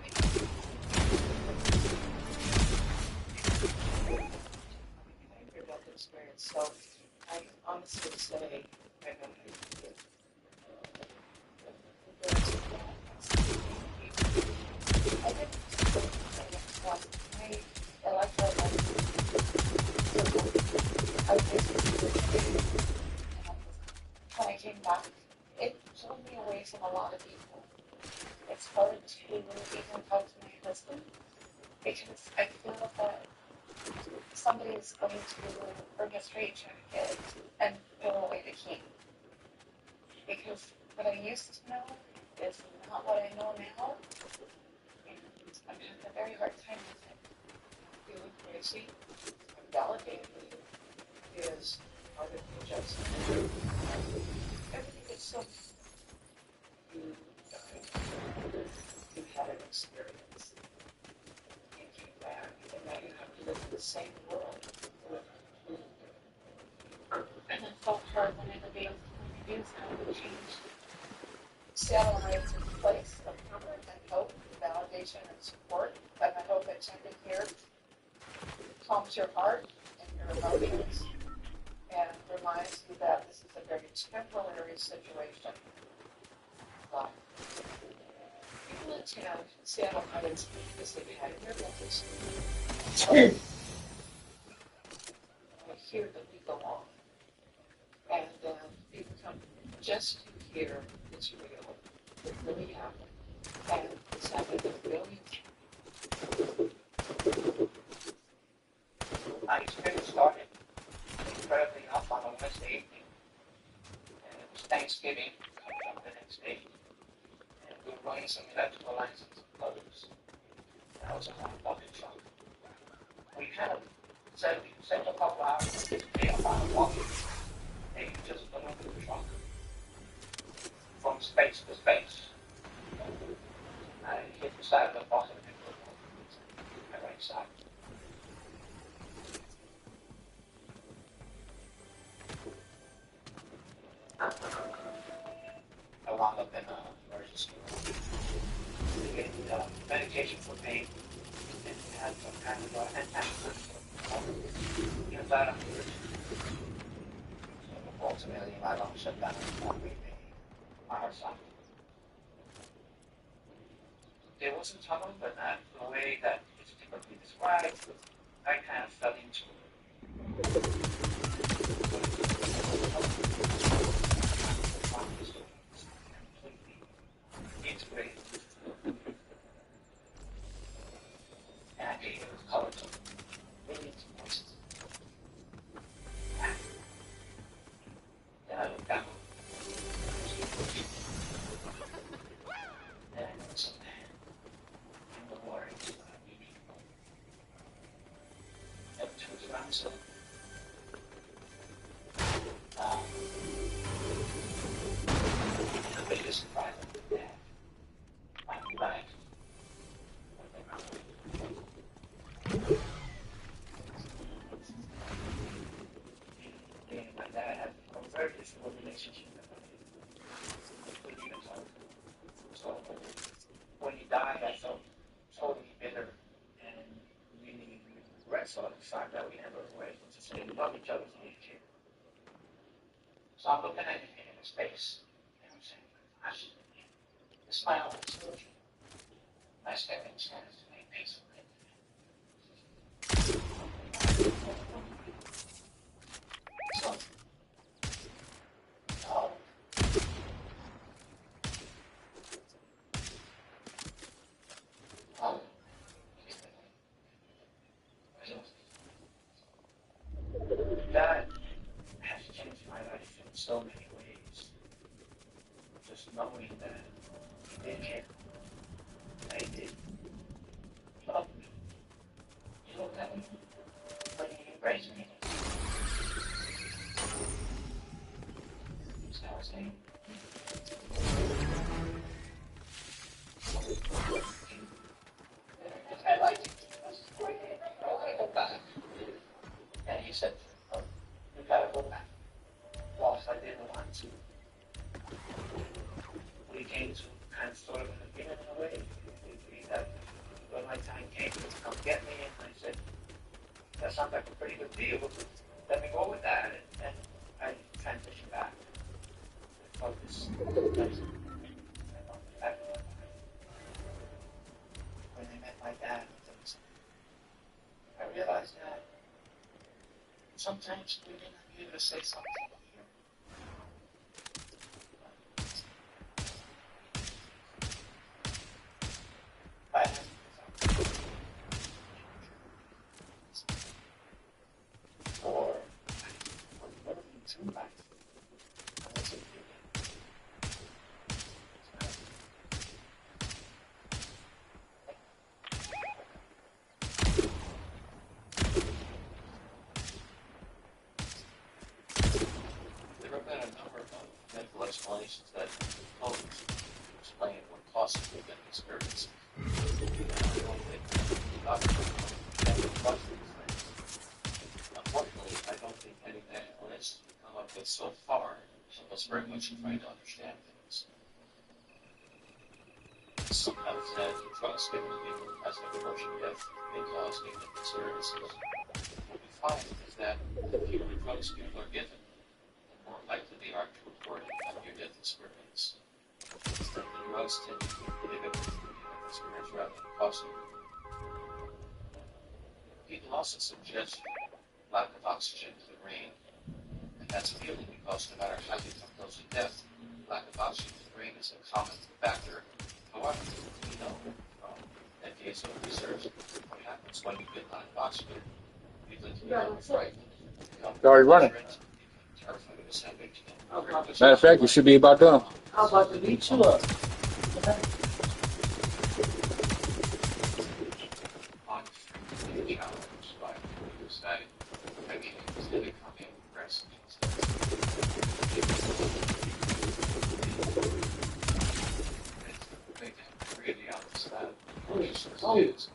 mean, your death experience. So, I honestly say, I know how you feel. I didn't I like that. When I came back, it pulled me away from a lot of people. It's hard to even talk to my husband because I feel that somebody is going to bring a straight jacket and go away the key. Because what I used to know is not what I know now, and I'm having a very hard time with it. Feeling crazy, I'm validating it is part of the adjustment. Everything is so you had an experience. You came back, and now you have to live in the same world. And it felt hard when I revealed how to change. Seattle remains a place of comfort and hope, validation and support. And I hope that something here calms your heart and your emotions and reminds you that this is a very temporary situation. Life. People in town, Seattle Heights, because they've had in their lives. I hear that we go on. And people come just to hear it's real. It really happened. And it's happened with billions. My experience started incredibly up on a Wednesday evening. And it was Thanksgiving coming up the next day. And we were running some electrical lines and some plugs. That was a hot bucket truck. We kind of said a couple hours to stay up on a walking. And you just went over the trunk from space to space. I hit the side of the bus and hit the right side. I wound up in an emergency room. We gave medication for pain and had some kind of antidepressant. Because I don't ultimately allowed to shut down our side. There was a tunnel, but not the way that it's typically described. I kind of fell into it. Completely integrated. And I gave it a color to really into then I looked down. And I noticed a man in the water. And turns around and said, the biggest surprise of the day. I'm back. My dad had a very difficult relationship with him. So when he died, I felt totally bitter and really regretful of the fact that we never were able to say we love each other as a kid. So I'm looking at him in his face, and I'm saying, gosh, this is my only solution. My stepping stone is to make peace with him. So, that has changed my life in so many ways. Just knowing that he did care, that he did love me. He looked at me when he embraced me. So I was saying, I liked it. I was great. I want to go back. And he said, oh, you gotta go back. Whilst I didn't want to. We came to kind of sort of an agreement in a way. That when my time came to come get me, and I said, that sounds like a pretty good deal. Let me go with that. And I transitioned back. I felt this. When I met my dad, I realized that sometimes we may not be able to say something here. Or too much. There have been a number of mental explanations that help explain what possibly been experienced. I don't think unfortunately, I don't think any explanations we've come up with so far help us very much in trying to understand things. Some have said trust given to people who has no emotion death may cause near-death experiences. What we find is that the fewer drugs people are given, the more likely they are to report a near-death experience. Instead, the drugs tend to inhibit the near-death experience rather than causing it. People also suggest lack of oxygen to the brain, and that's appealing because no matter how you come close to death, lack of oxygen to the brain is a common factor. However, we know from decades of research what happens when you get lack of oxygen. People become frightened, become Already running. terrified of assembling. Matter of fact, you should be about done. How about the beach look? Challenged by the side, I mean, it's going to come in aggressive. Really understand what this is.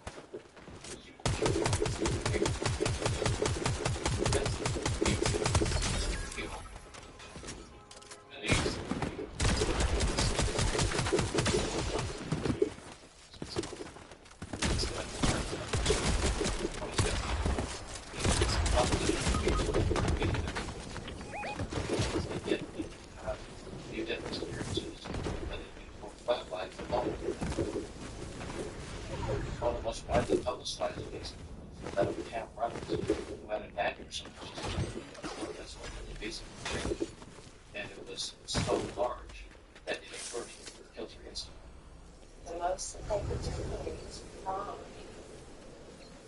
most widely publicized case of that of Cam Reynolds, who had an aneurysm, which is that's what the basic brain, and it was so large that it averted killed her instantly. The most that they could do is prime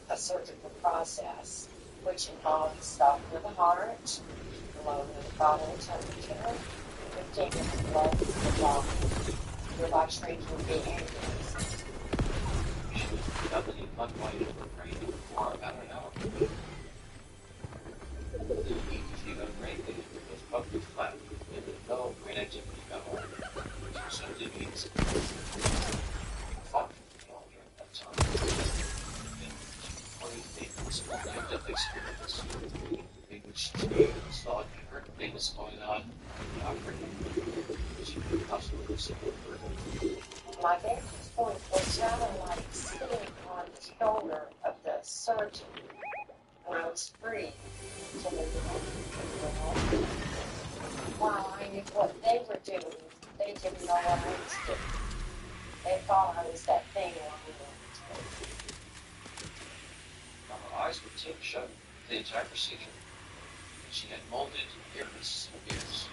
a surgical process, which involves stopping of the heart, lowering the bodily temperature, emptying of the blood into the body, thereby shrinking the aneurysm. She was conducting unwinding her brain for about an hour. The EEG of brain lesion was roughly flat, and no brain activity at all. So it means functioning during that time. And what he was a near-death experience in which she saw different things going on in the operating room. She could possibly have seen it. My vantage point was rather like sitting on the shoulder of the surgeon, and I was free to move around. While I knew what they were doing, they didn't know what I was doing. They thought I was that thing lying on the table. Her eyes were tape shut the entire procedure. She had molded ears and ears.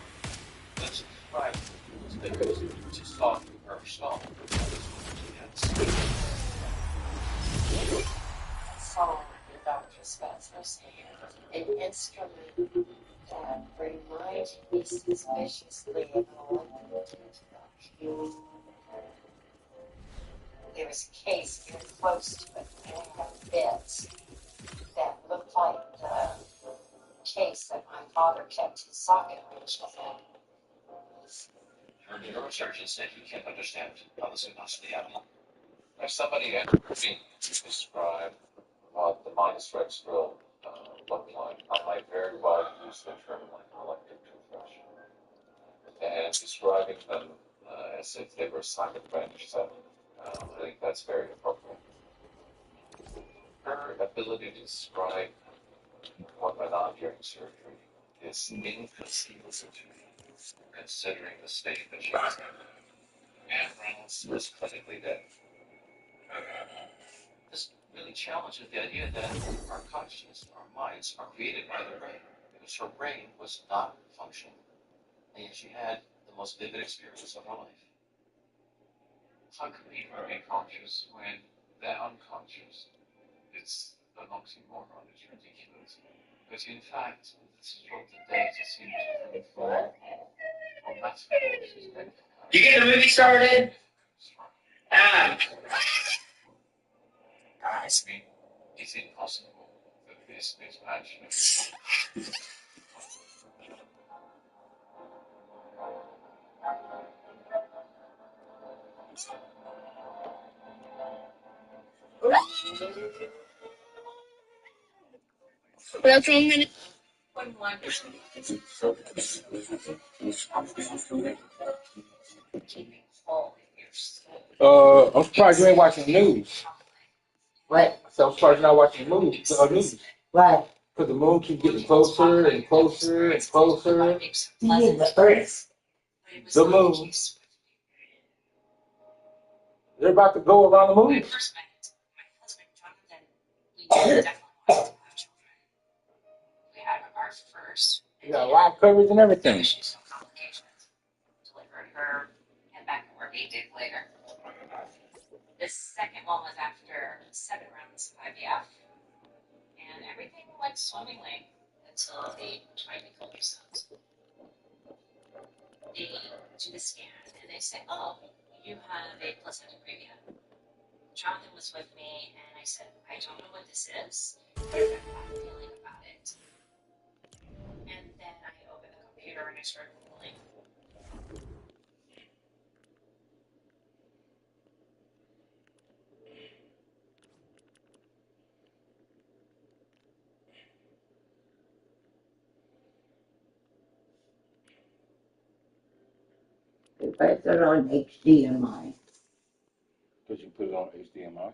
That's right. Because she saw through her skull. She had skin. I saw in Dr. Spetzler's hand an instrument that reminded me suspiciously of an electric toothbrush. There was a case very close to it, and it had bits that looked like the case that my father kept his socket wrenches in. Her neurosurgeon said he can't understand how this could possibly happen. If somebody had me describe what the minus-rex drill looked like, I might very well use the term like an electric toothbrush. And describing them as if they were socket wrench set, I think that's very appropriate. Her ability to describe what went on during surgery is inconceivable to me, considering the state that she was in. And Reynolds was clinically dead. This really challenges the idea that our consciousness, our minds, are created by the brain. Because her brain was not functioning, and yet she had the most vivid experience of her life. How can people be conscious when they're unconscious? It's an oxymoron, it's ridiculous. But in fact, this is what the data seems to confirm on mass analysis. You get the movie started? Guys, it's impossible that this is actually. That's 1 minute. I'm surprised you ain't watching the news. What? So I'm surprised you're not watching the news. What? Because the moon keeps getting closer and closer and closer. The Earth? The moon. They're about to go around the moon. We had our first. You got live coverage and everything. Some complications. Delivered her, and back to work 8 days later. The second one was after 7 rounds of IVF, and everything went swimmingly until they tried to kill themselves. They do the scan, and they say, "Oh, you have a placenta previa." Jonathan was with me, and I said, "I don't know what this is, but I've got a bad feeling about it." And then I opened the computer and I started Googling. If I put on HDMI. Because you put it on HDMI.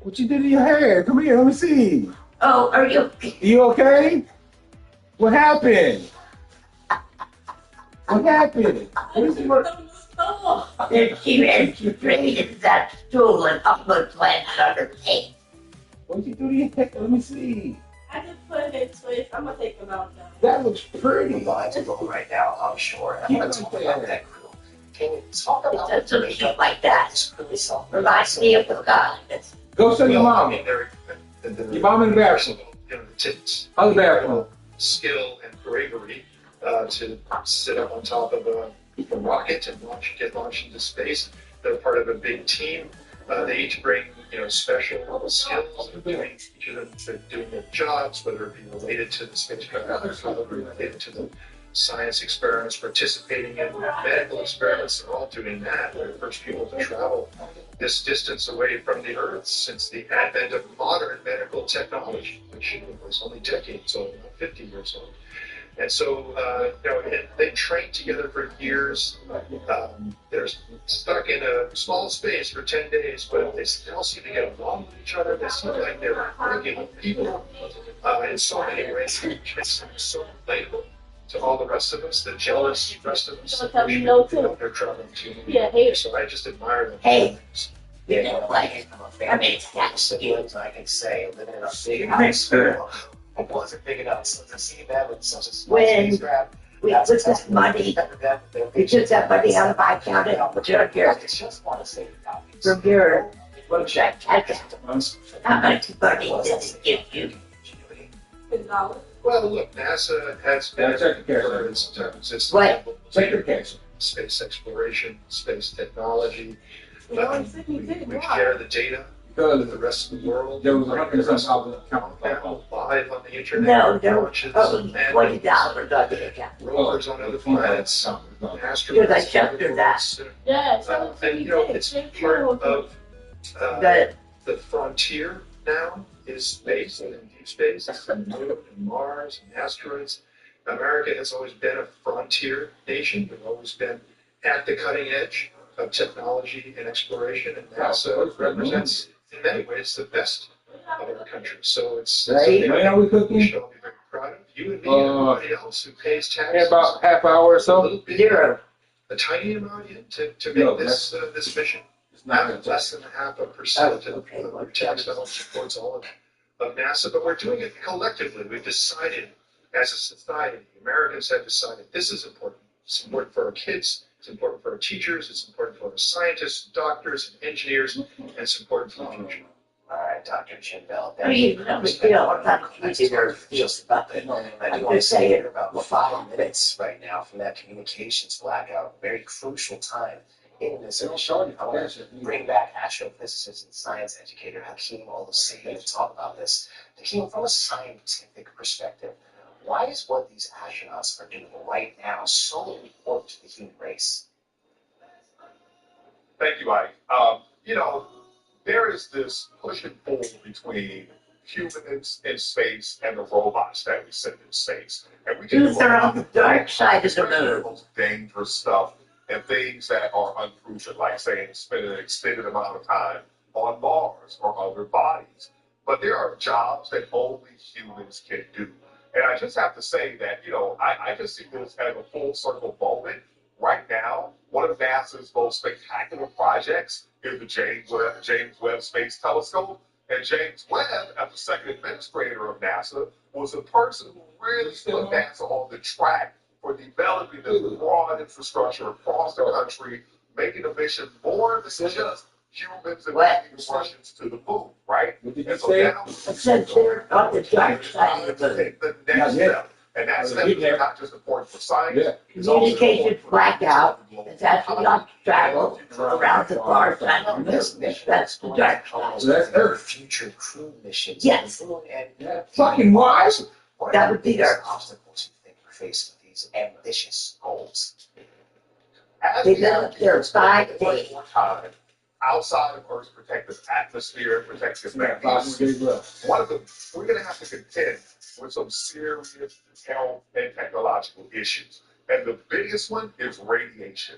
What you did to your hair? Come here, let me see. Oh, are you? You okay? What happened? What happened? What is it? Then she ran straight into that stool and almost landed on her face. What you do to your hair? Let me see. I just put it in twist. I'm gonna take him out now. That looks pretty. Lives go right now, I'm sure. Keep Let's it talk there. about that crew. Can you talk It about doesn't look like that. it's really something? Reminds me of the guy. Go show your Well, I mom. mean, Your mom in the bathroom. You know, it takes Other bathroom. skill and bravery to sit up on top of a rocket and get launched into space. They're part of a big team. They each bring special skills between each of them for doing their jobs, whether it be related to the spacecraft or related to the science experiments, participating in medical experiments. They're all doing that. They're the first people to travel this distance away from the Earth since the advent of modern medical technology, which was only decades old, not 50 years old. And so, they train together for years. They're stuck in a small space for 10 days, but they still seem to get along with each other. They seem like they're regular people in so many ways. It's so relatable to all the rest of us, the jealous rest of us. Don't tell me no, too. They're traveling too. Yeah, hey. So I just admire them. Hey. You know, like, I'm a family of siblings, I can say, living in a big house. It wasn't big enough, so to see them in such a small When spacecraft. we put this money, we took that money out of my account and put it on your, I just want to say from your check account. How much money did it give you? $10. Well, look, NASA has been Check the cash. for its existence. What? Check your cash. Space exploration, space technology. You only sent me $10. We share the data with the Because rest of the world. there was Bring $100 the rest of something the account. world live on the internet. No, there was Launches, only and $20 on the account. rovers on other planets, astronauts. Because I sheltered that. Yeah, so And it's part of The the frontier now is space and deep space, and Moon and Mars and asteroids. America has always been a frontier nation. We've always been at the cutting edge of technology and exploration, and NASA represents, in many ways, the best of our country. So it's Right. something When are we cooking? we should all be very proud of. You and me and everybody else who pays In taxes. about half hour or a so. little bit, zero. a tiny amount in to No, make this mission. It's not Not less than 0.5% Oh, okay. of our tax dollars supports all of NASA, but we're doing it collectively. We've decided as a society, Americans have decided this is important. It's important for our kids, it's important for our teachers, it's important for our scientists, doctors, and engineers, and it's important for the future. All right, Dr. Jim Bell. I mean, no big deal. I'm not accusing her of Just about that. I I'm do want to just say saying. we're about 5 minutes right now from that communications blackout. Very crucial time in this mission. I want to bring back astrophysicist and science educator Hakeem Oluseyi to talk about this. Hakeem, from a scientific perspective, why is what these astronauts are doing right now so important to the human race? Thank you, Ike. There is this push and pull between humans in space and the robots that we send in space. And we can Youth are on the dark side of the especially moon. most dangerous stuff and things that are unproven, like saying spending an extended amount of time on Mars or other bodies. But there are jobs that only humans can do. And I just have to say that, I just see this as a full circle moment. Right now, one of NASA's most spectacular projects is the James Webb Space Telescope. And James Webb, as the second administrator of NASA, was the person who really put NASA on the track for developing this broad infrastructure across the country, making the mission more than just humans and bringing the Russians to the moon, right? What did you And so say? now, I said they're on the dark side of the moon. take the next step. And that step is not just important for science. Yeah. It's also Communication important for blackout the global is actually not travel around the far side of the moon. That's the dark side. So that's Earth. Future crew missions. Yes. to the moon and Yeah. Fucking wise. what That are would be the their- biggest obstacles you think we face with these ambitious goals? As They we have live there 5 days. more time outside of Earth's protective atmosphere, protective Five magnesium, days left. we're going to have to contend with some serious health and technological issues. And the biggest one is radiation.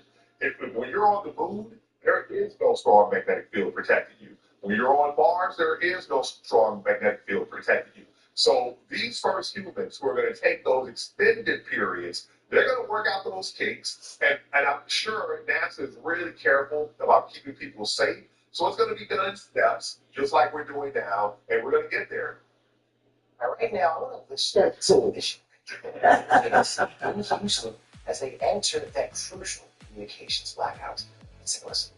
When you're on the moon, there is no strong magnetic field protecting you. When you're on Mars, there is no strong magnetic field protecting you. So these first humans who are going to take those extended periods, they're going to work out those kinks. And I'm sure NASA is really careful about keeping people safe. So it's going to be done in steps, just like we're doing now, and we're going to get there. All right, now I want to listen to this as they enter that crucial communications blackout. Let's take a listen.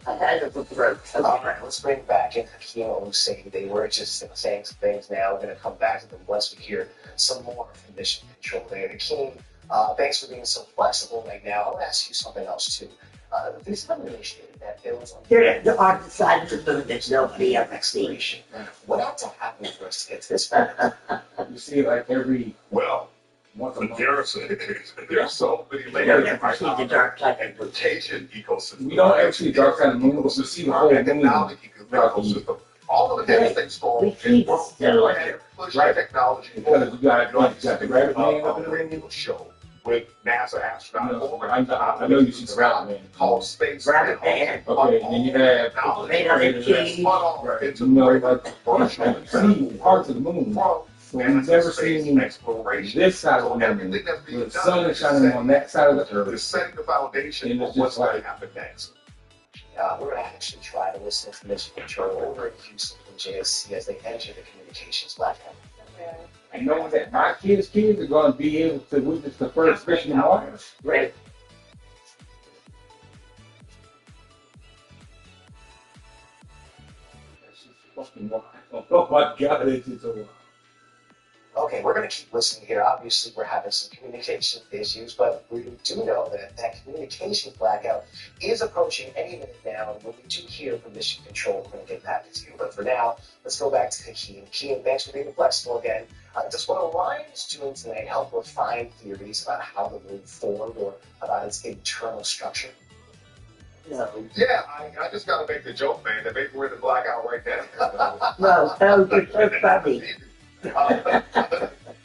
I had it for All right, let's bring back in Hakeem saying they were just saying some things now. We're going to come back to them once we hear some more from Mission Control there. Hakeem, thanks for being so flexible right now. I want to ask you something else too. There's an initiative that builds on there on the side of the moon that nobody ever sees. what had to happen for us to get to this point? You see, like every Well, once a month. there's so many You don't layers ever right see the now. dark side. And rotation ecosystem. We don't ever see dark side of the moon, but we see the whole moon. Economic ecosystem. All of it has things strong. We see the cylinder. Push Right. technology. Because you got the rabbit man up in the radio show with NASA astronauts. I know you see the rabbit man. Called Space Rabbit Man. Okay, and then you have Made out of cheese. you know, like see parts of the moon. So we've never seen exploration. this side of the moon. Everything that's being The sun done is shining on that side of the is earth. setting the foundation And for it's what's just going like- to happen next. We're going to actually try to listen to Mission Control over in Houston from JSC as they enter the communications blackout. And knowing that my kids are going to be able to witness the first mission to Mars. Right. That's just fucking wild. Oh my God, it's just so wild. Okay, we're going to keep listening here. Obviously, we're having some communication issues, but we do know that that communication blackout is approaching any minute now. And when we do hear from Mission Control, we're going to get back to you. But for now, let's go back to Hakeem. Hakeem, thanks for being flexible again. Does what Orion is doing tonight help refine theories about how the moon formed or about its internal structure? No. Yeah, I just got to make the joke, man, that maybe we're in the blackout right now. No, you're so funny.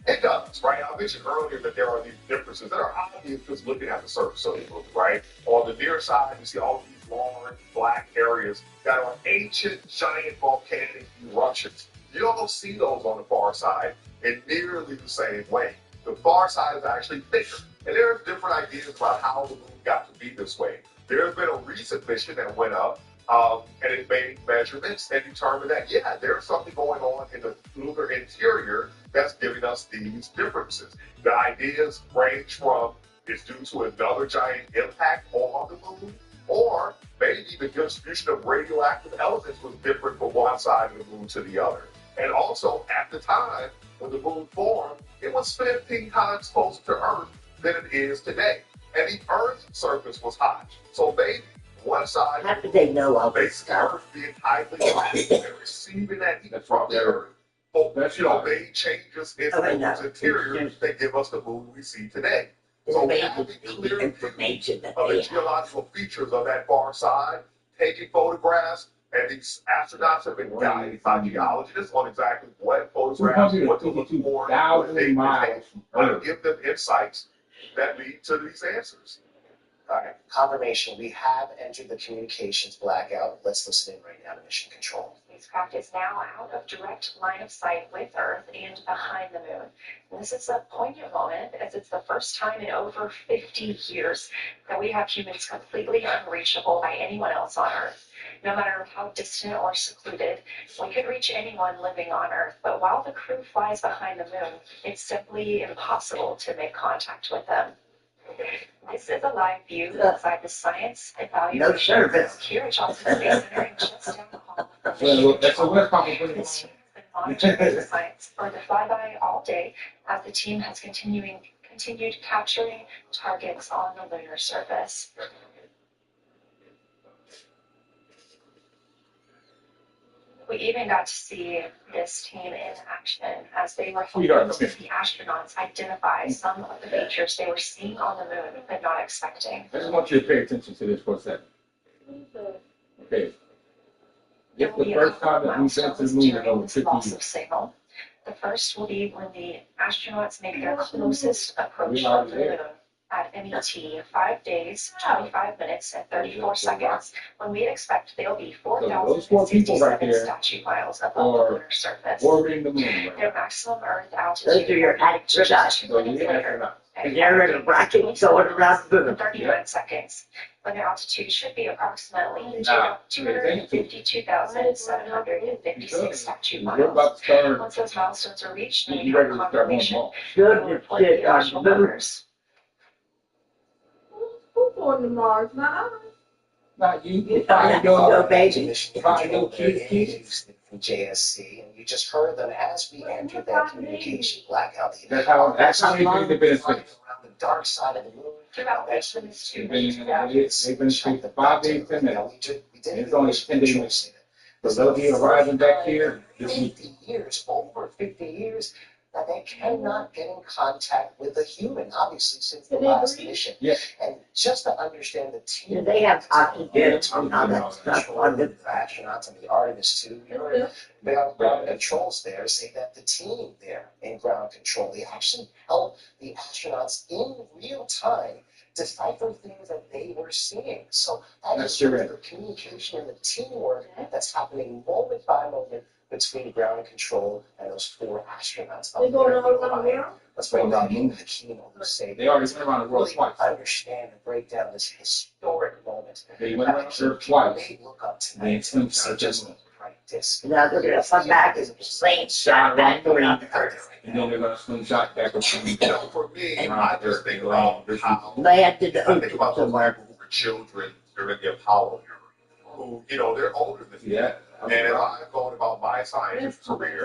It does, right? I mentioned earlier that there are these differences that are obvious just looking at the surface of the moon, right? On the near side, you see all these large black areas that are ancient, giant volcanic eruptions. You don't see those on the far side in nearly the same way. The far side is actually thicker. And there are different ideas about how the moon got to be this way. There's been a recent mission that went up and it made measurements and determined that, yeah, there's something going on in the lunar interior that's giving us these differences. The ideas range from it's due to another giant impact on the moon, or maybe the distribution of radioactive elements was different from one side of the moon to the other. And also, at the time when the moon formed, it was 15 times closer to Earth than it is today. And the Earth's surface was hot. So maybe one side How did they know all this basically stuff? Earth being highly hot and receiving that heat from the Earth. But, made changes in the moon's interior that give us the moon we see today. So having clear information that of they the have. geological features of that far side, taking photographs, and these astronauts have been guided by geologists on exactly what photographs, what to look for, what they can give them insights that lead to these answers. All right, confirmation. We have entered the communications blackout. Let's listen in right now to Mission Control. Spacecraft is now out of direct line of sight with Earth and behind the moon. And this is a poignant moment as it's the first time in over 50 years that we have humans completely unreachable by anyone else on Earth. No matter how distant or secluded, we could reach anyone living on Earth, but while the crew flies behind the moon, it's simply impossible to make contact with them. This is a live view inside the Science Evaluation service. here at Johnson Space Center and just down the hall. Well, that's a West Palm. This team has been monitoring the science for the flyby all day as the team has continued capturing targets on the lunar surface. We even got to see this team in action as they were helping the astronauts identify some of the features they were seeing on the moon but not expecting. I just want you to pay attention to this for a second. Okay. This is the first time that we've been to the moon in over 50 years. Signal. The first will be when the astronauts make their closest approach to the moon at MET 5 days, 25 minutes, and 34 seconds, when we expect they'll be 4,067 statute miles above the lunar surface. Orbiting the moon. Their maximum Earth altitude Those are your astronauts. 2 minutes later. They're in a rocket going around the moon. 39 seconds, when their altitude should be approximately 252,756 statute miles. Once those milestones are reached, then we have confirmation. Good shit on the moon. Who's going to Mars? Not us. Not you. No, baby. From JSC, and you just heard them as we entered that communication blackout. That's how they think they've been in space. Around the dark side of the moon. Throughout missions They've been in space for 5 days, 10 minutes. And it's only 10 days. So they'll be arriving back here. 50 years, over 50 years, that they cannot get in contact with a human, obviously, since the last mission. Yeah. And just to understand the team. Do they have oxygen and all that stuff on The them? astronauts and the Artemis too. They have ground controls there say that the team there in ground control, they actually help the astronauts in real time decipher things that they were seeing. So that is sort of the communication and the teamwork that's happening moment by moment between ground control and those 4 astronauts. They going all around the world? Let's bring Doug into the keynote and say They already went around the world really twice. understand and break down this historic moment. They went around the world twice. They look up to They swim see just the bright disc. Now they're going to come back and slingshot back around the Earth. And then they're going to slingshot back up to the For me, I just think about how Land in the I think about ocean those somewhere. people who were children during the Apollo era, who, they're older than me. Yeah. And if I'm going about my scientist career,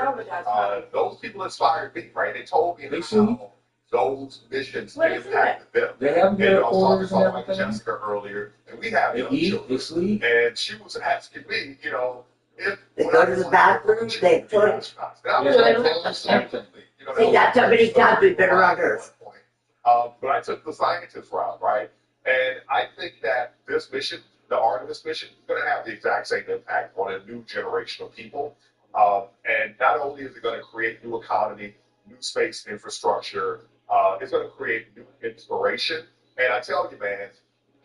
those people inspired me, right? They told me how those missions impacted them. They have And I their was talking orders and about like everything. Jessica earlier, and we have They young eat, children. they sleep. And she was asking me, if They go to the bathroom, they put And I was like, well, absolutely. See, that's how many times we've been around Earth. But I took the scientist route, right? And I think that this mission, the Artemis mission, is going to have the exact same impact on a new generation of people. And not only is it going to create new economy, new space infrastructure, it's going to create new inspiration. And I tell you, man,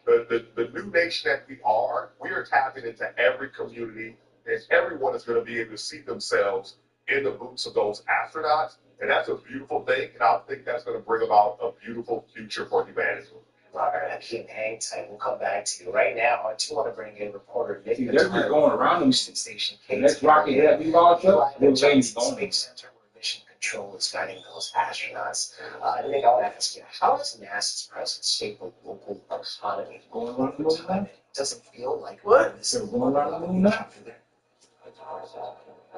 the new nation that we are tapping into every community, and everyone is going to be able to see themselves in the boots of those astronauts. And that's a beautiful thing. And I think that's going to bring about a beautiful future for humanity. All right, Hakeem, hang tight. We'll come back to you. Right now, I do want to bring in reporter Nick. See, they're just going around them. Station The next rocket that we launched up, they're ladies going. Space Center, where Mission Control is guiding those astronauts. Nick, I want to ask you, how has NASA's presence shaped the local economy Going around the moon now? It doesn't feel like What? this They're going around the moon now?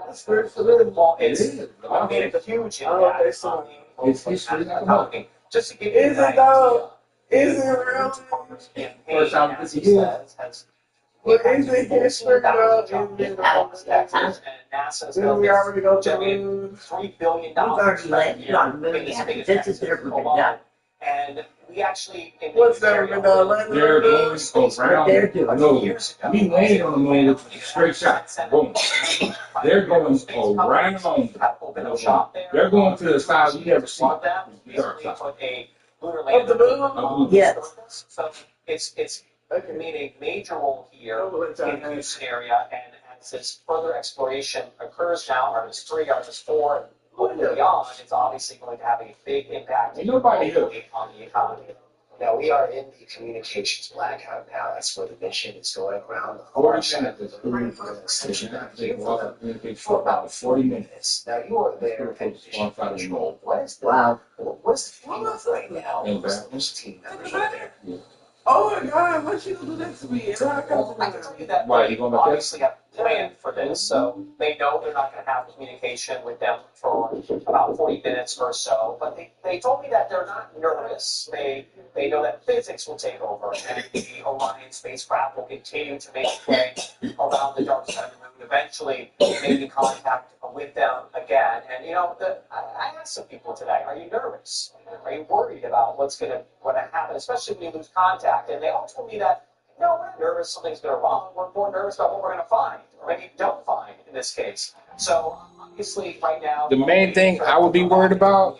That's good for them. Well, It it's is. made a huge Oh, okay, impact so on the it's history. economy. Just to give you Is an it though? Is it idea, real? First time in 50 years. What is it history though? Is it And NASA's Didn't we already go to the generate moon? $3 billion We've already landed on the moon. in this big This has never been done. And we actually in the What's that area been done? Landed They're on the moon? going around. They're doing. No, we landed on the moon with a straight shot. Boom. They're going around. Open a shop there. They're going to the side we never see. Bought them, basically put a lunar Of lander the moon? Of the Yes. So it's made a major role here Oh, it's in the Houston area, and as this further exploration occurs now, Artemis 3, Artemis 4, and hopefully beyond, it's obviously going to have a big impact Ain't nobody here. on the economy. Now, we are in the communications blackout now. That's where the mission is going around the whole 40 minutes. For about 40 minutes. Now, you are there in mission control. What is the Wow. What's the feeling right now? And Those team members are there. Oh my God, what you gonna do next week? I can tell you that Why, they you going back there? obviously have planned for this, so they know they're not going to have communication with them for about 40 minutes or so. But they told me that they're not nervous. They know that physics will take over, and the Orion spacecraft will continue to make its way around the dark side of the moon. Eventually, making contact with them again. And I asked some people today, are you nervous? Are you worried about what's going to happen, especially when you lose contact? And they all told me that, no, we're not nervous something's going to wrong. We're more nervous about what we're going to find, or maybe don't find in this case. So obviously, right now, The main thing I would be worried about.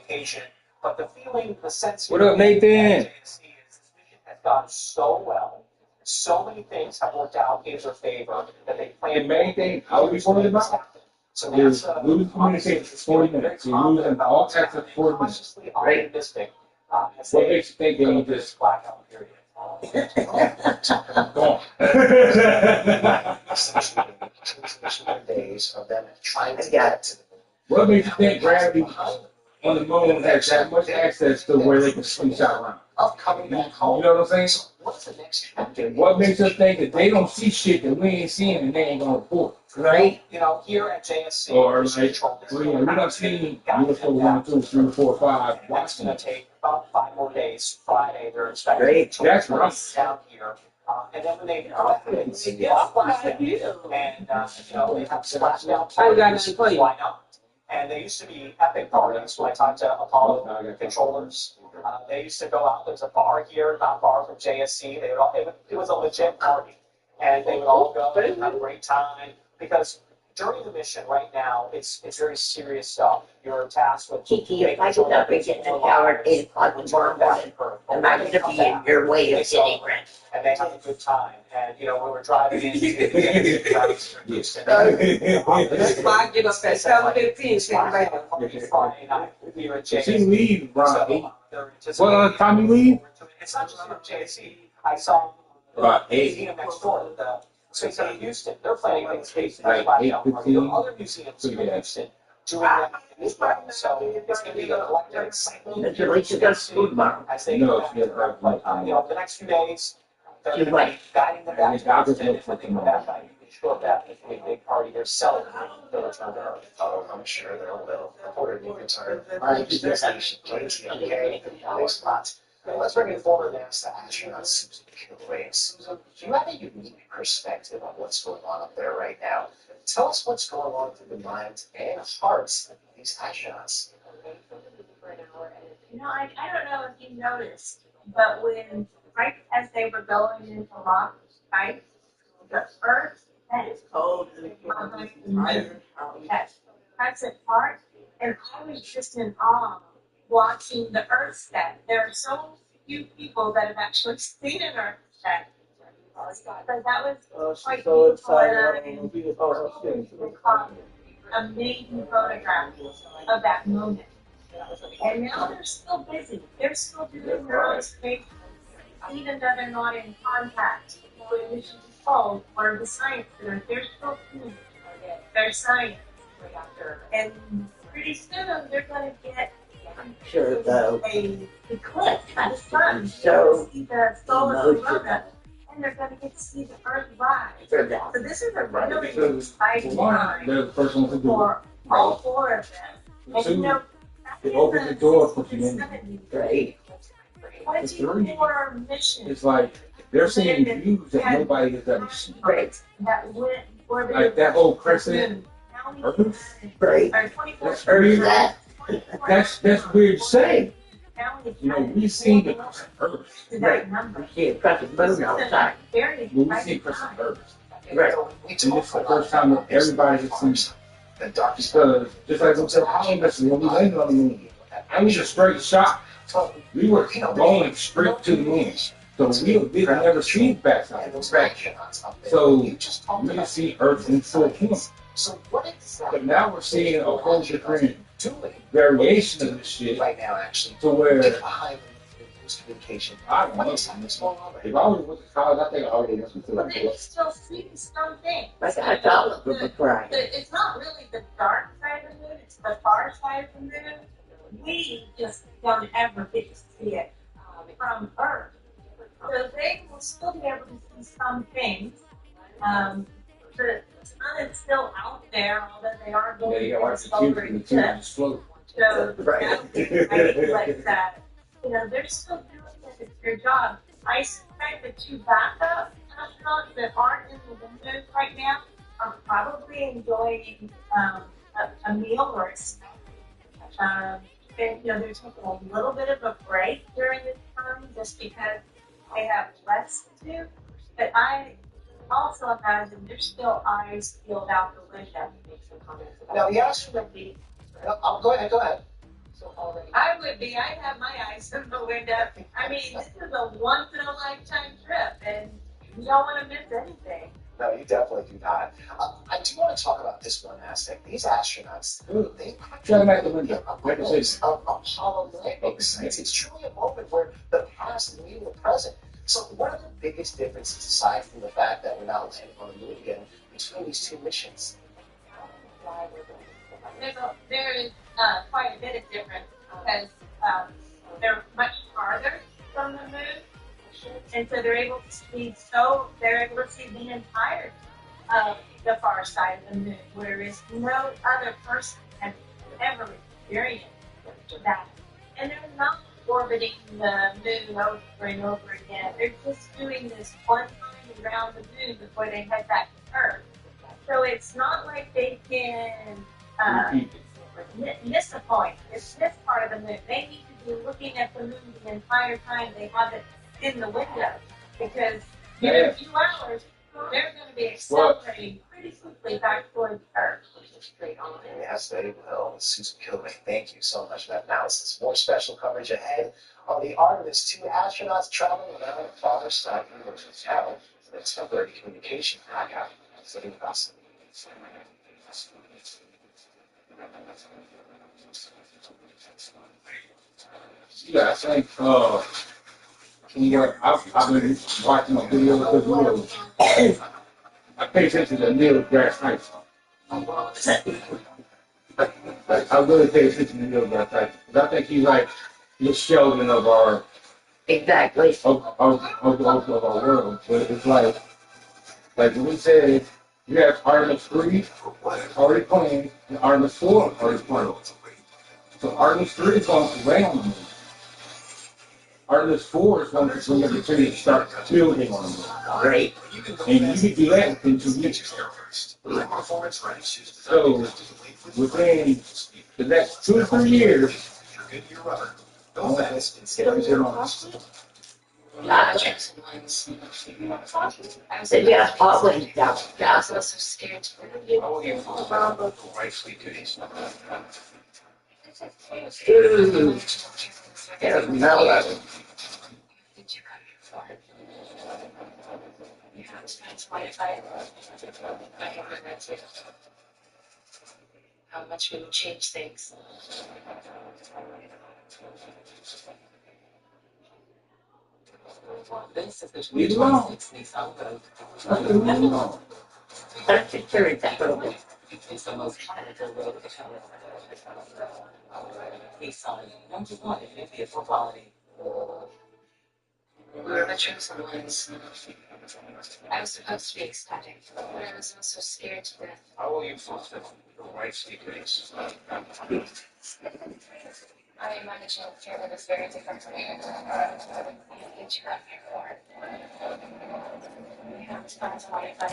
But the feeling, the sense. What up, Nathan? This mission has gone so well. So many things have worked out in their favor that they plan. The main thing I would be worried about so is losing communication for 40 minutes. You're losing all access for 40 minutes. Right. What makes you think they need this? Blackout period. Gone. Days of them trying to get. What makes you think gravity on the moon has that much access to where they can slingshot around? Of coming back home. You know what I'm saying? What's the next chapter? What makes us think that they don't see shit that we ain't seeing and they ain't gonna report? Right? You know, here at JSC, or like, we don't see UFO 1, 2, 3, 4, 5. That's going to take about 5 more days. Friday, they're expecting to That's right. down here. And then when they get splash down, and you know, they have splash down. Why not? And they used to be epic parties. When I talked to Apollo controllers, they used to go out. There's a bar here, not far from JSC. They would all, it was a legit party, and they would all go and have a great time. Because during the mission right now, it's very serious stuff. You're tasked with Kiki, if I get up and get in the shower at 8 o'clock tomorrow morning, am I going to be in your way of getting ready? And they have a good time. And, you know, when we're driving into Houston, That's why I get up at 7:15. Friday night, we were at JSC. She leave, bro. So, What time you leave? it's not just from JSC. I saw About 8. museum next door, the Space Center in Houston. They're planning things space Like blackout. 8:15. There are other museums in Houston doing that as well. So it's going to be a collective excitement. Mr. Lisa goes to school tomorrow. As they No, go she has back, like, you know, the next few days, they're She's going to like, be guiding them back to doctor's Houston. note for If they come back, I can be sure of that. It's going to be a big party. They're celebrating their return to Earth. Oh, I'm sure they'll report it retired. Right, there's actually plenty of okay, those spots. Let's bring it forward and ask the astronaut Susan Kilway. Susan, you have a unique perspective on what's going on up there right now. Tell us what's going on through the minds and hearts of these astronauts. You know, I don't know if you noticed, but right as they were going into launch, right, the Earth is cold behind the moon at present part, and I was just in awe watching the Earth set. There are so few people that have actually seen an Earth set. But that was quite beautiful, and amazing photographs of that moment. And now they're still busy. They're still doing their own space, even though they're not in contact with the control or the science center. They're still doing their science. And pretty soon they're going to get sure though, a eclipse of the sun. So See the solar corona, and they're going to get to see the Earth rise. for that. So this is a really For exciting one, time they're the first one to do for all 4 of them. And you know, it opens the door for humanity. Right. 24 missions It's like they're seeing views that nobody has ever seen. Right. that went where they Like that whole crescent. Earth? Right. or 24 That's weird. That's That's weird to say. You know, we see the Earth. Right. We see it across the moon all the time. Very But we see across the Earth. Right. And this is the first time that everybody has seen it. Because, just like we said, Apollo mission, when we landed on the moon, and we just straight shot. We were going straight to the moon. So we did never see the backside. So we just see Earth in full form. But now we're seeing a whole different variation of this shit. Right now, actually, To where communication. I don't know. If I was with the college, I think I already listened to But like then you this. still see some things. Like I thought of the crying. It's not really the dark side of the moon, it's the far side of the moon. We just don't ever get to see it from Earth. So they will still be able to see some things. The sun is still out there, although they are Yeah, going you to gotta watch the slower tubes and the tubes just float. So Right. that'll be exciting like that. You know, they're still doing their job. I suspect the 2 backup astronauts that aren't in the windows right now are probably enjoying a meal or a snack. And, you know, they're taking a little bit of a break during this time just because they have less to do. But also imagine there's still eyes peeled out the window. Now the astronaut, I'll go ahead. So already. I would be. I'd have my eyes in the window. I mean, this is a once in a lifetime trip, and you don't want to miss anything. No, you definitely do not. I do want to talk about this one aspect. These astronauts, they Try them at the window. of Apollo landing sites. It's truly a moment where the past meet the present. So what are the biggest differences, aside from the fact that we're not landing on the moon again, between these two missions? There is quite a bit of difference because they're much farther from the moon, and so they're able to see the entire of the far side of the moon, whereas no other person has ever experienced that. And they're not orbiting the moon over and over again. They're just doing this one time around the moon before they head back to Earth. So it's not like they can miss a point. It's this part of the moon. They need to be looking at the moon the entire time they have it in the window, because in a few hours they're going to be accelerating pretty quickly back toward Earth. Yes, they will. Susan Kilby, thank you so much for that analysis. More special coverage ahead on the Artemis 2 astronauts traveling around the far side of the Earth's shadow for the temporary communication blackout. So think about it. Yeah, I think, I've been watching a video of videos. I pay attention to Neil deGrasse Tyson. Like, I really pay attention to Neil deGrasse Tyson. Because I think he's like the Sheldon of our Exactly. of our world. But it's like when we said you have Artemis 3 already planned and Artemis 4 already planned. So Artemis 3 is going to land on the moon. Artemis 4 is going to continue to start building on the moon. Great. And you can do that within 2 years. So within the next 2 or 3 years, I said, yeah, probably. Yeah. I was also scared to leave. Ooh. Yeah, no, Did you come here for? You have to find Wi-Fi. I heard that too. How much we would change things. leave it alone. that's a very different. It's the most powerful road to power. Nissan, #1 in vehicle quality. We were the chosen ones. I was supposed to be ecstatic, but I was also scared to death. How will you fulfill your wife's decrease? I imagine Karen is very different from you. What did you come here for? We have to find Wi-Fi. I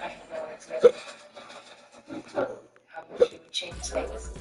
have no idea. How much you would change things.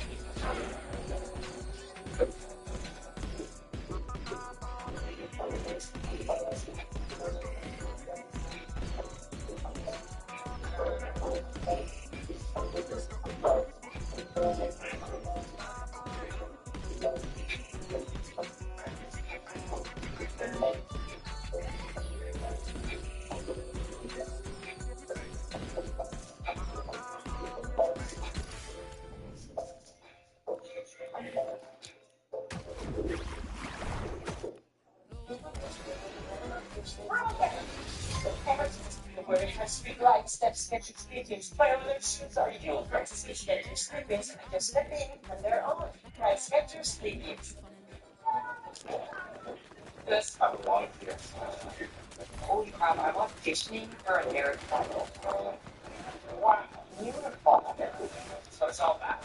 Where it has street lights, steps, sketchy speakers, spoiler shoes are you. Practice sketcher sleepings, and just step in on their own. Try sketcher sleepings. This I would want to hear. Holy crap, I want conditioning for a marriage Bible. Wow, beautiful. So it's all back.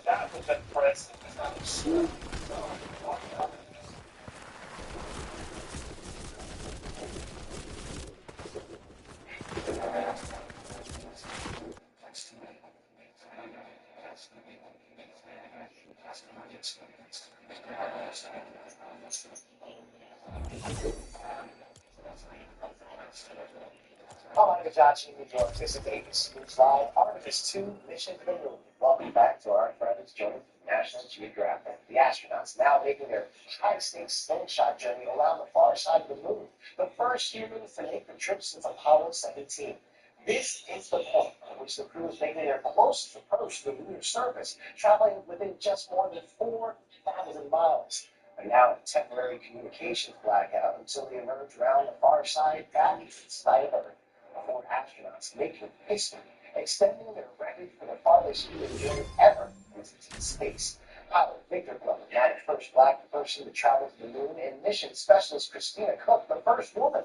That was impressive. I'm Monica Jacci, New York. This is ABC News Live. Artemis 2 mission to the moon. Welcome back to our friends joining National Geographic. The astronauts now making their high-stakes slingshot journey around the far side of the moon. The first humans to make the trip since Apollo 17. This is the point at which the crew is making their closest approach to the lunar surface, traveling within just more than 4,000 miles. And now a temporary communications blackout until they emerge around the far side back inside of Earth. Four astronauts making history, extending their record for the farthest human journey ever into space. Pilot Victor Glover, now the first black person to travel to the moon, and mission specialist Christina Cook, the first woman.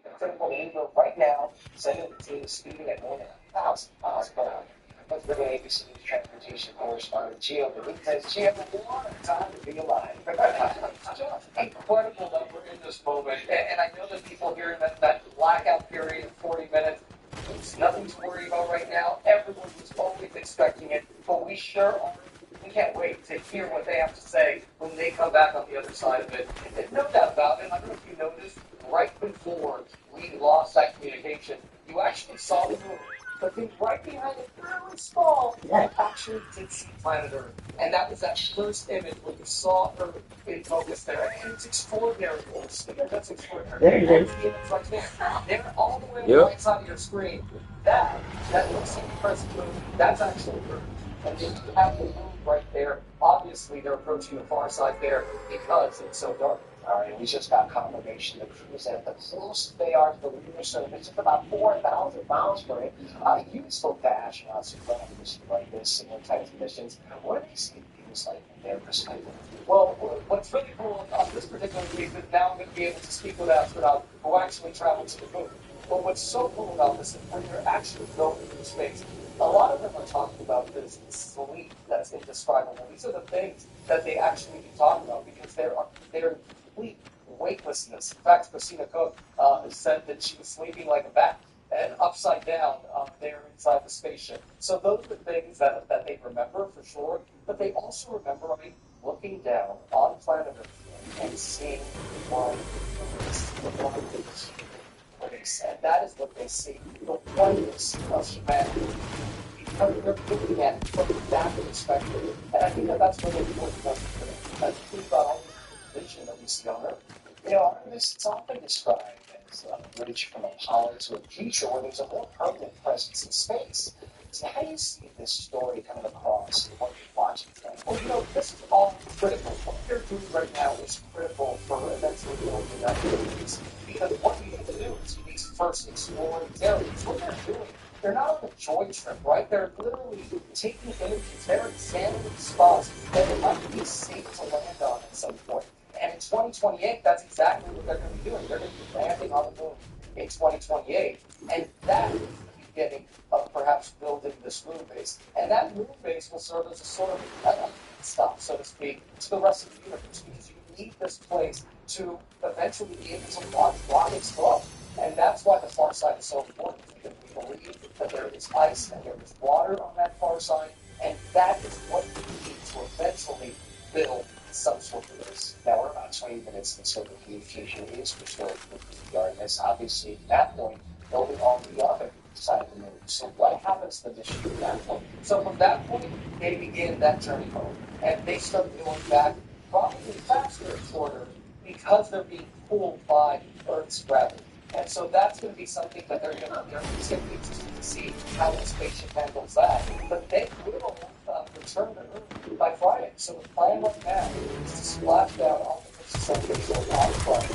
The critical maneuver right now, sending the team speeding at more than 1,000 miles per hour. Let's bring in ABC News transportation correspondent Gio Benitez. Gio, what a time to be alive. Just incredible that we're in this moment. And I know that people hearing that blackout period of 40 minutes, it's nothing to worry about right now. Everyone was always expecting it, but we sure are. We can't wait to hear what they have to say when they come back on the other side of it. And no doubt about it, I don't know if you noticed, right before we lost that communication, you actually saw the moon. But then right behind it, really small, you actually did see planet Earth. And that was that first image where you saw Earth in focus there. And it's extraordinary. That's extraordinary. There it is. The image right there. They're all the way on the right side of your screen. That looks like the present moon. That's actually Earth. And then you have the moon right there. Obviously, they're approaching the far side there because it's so dark. All right, we just got confirmation the crews that the closest they are to the lunar surface is about 4,000 miles from it. You spoke to astronauts who run a mission like this, similar types of missions. What do they see things like from their perspective? Well, what's really cool on this particular case is now I'm going to be able to speak with astronauts who actually travel to the moon. But what's so cool about this is when you're actually going through space, a lot of them are talking about this sleep that's indescribable. These are the things that they actually be talking about because they're in complete weightlessness. In fact, Christina Cook said that she was sleeping like a bat and upside down there inside the spaceship. So those are the things that they remember for sure, but they also remember looking down on planet Earth and seeing the blindness. What they said, that is what they see, the oneness of humanity. Because they're looking at it from that perspective. And I think that's really important for us to think about all the vision that we see on Earth. You know, Artemis, it's often described as a bridge from Apollo to a future where there's a more permanent presence in space. So how do you see this story coming across in what you're watching today? Well, this is all critical. What they're doing right now is critical for eventually building that space. Because what you need to do is you need to first explore these areas. What they're doing, they're not on a joy trip, right? They're literally taking images. They're examining spots that it might be safe to land on at some point. And in 2028, that's exactly what they're going to be doing. They're going to be landing on the moon in 2028. And that is the beginning of perhaps building this moon base. And that moon base will serve as a sort of stop, so to speak, to the rest of the universe. Because you need this place to eventually be able to launch rockets from. And that's why the far side is so important. Because we believe that there is ice and there is water on that far side. And that is what we need to eventually build some sort of this. Now, we're about 20 minutes until the communication is restored with the Artemis. Obviously, at that point, they'll be on the other side of the moon. So what happens to the mission at that point? So from that point, they begin that journey home. And they start going back probably faster toward Earth because they're being pulled by Earth's gravity. And so that's going to be something that they're going to be interested to see how the spaceship handles that. But they will return to Earth by Friday. So the plan right now is to splash down on the surface on Friday.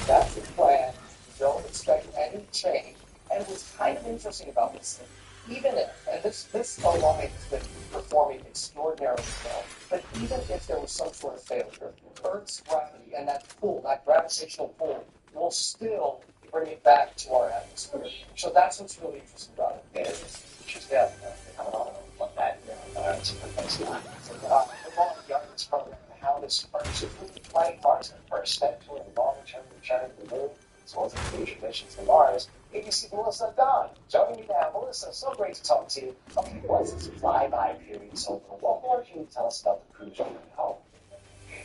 That's the plan. We don't expect any change. And what's kind of interesting about this thing, even if, and this alliance has been performing extraordinarily well, but even if there was some sort of failure, Earth's gravity and that pull, that gravitational pull, will still bring it back to our atmosphere. So that's what's really interesting about it. Yeah, it's just that, I don't know what that, it's a place not. The Artemis program, how this first flight marks the first step toward a long-term return to the moon, as well as the future missions to Mars. ABC Melissa Dunn joining me now. Melissa, so great to talk to you. Okay, what's this flyby period so far? What more can you tell us about the cruise on the way home?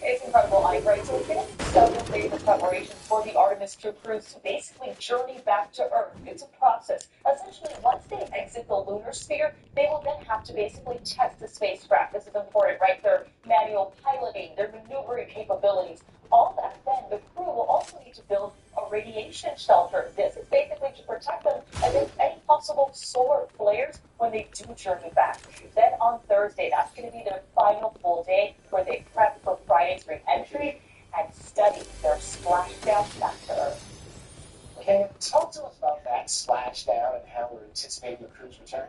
It's incredible, right? So it's going to be several days of preparation for the Artemis 2 crews to basically journey back to Earth. It's a process. Essentially, once they exit the lunar sphere, they will then have to basically test the spacecraft. This is important, right? Their manual piloting, their maneuvering capabilities. All that, then the crew will also need to build a radiation shelter. This is basically to protect them against any possible solar flares when they do journey back. Then on Thursday, that's going to be their final full day where they prep for Friday's re-entry and study their splashdown back to Earth. Can you talk to us about that splashdown and how we're anticipating the crew's return?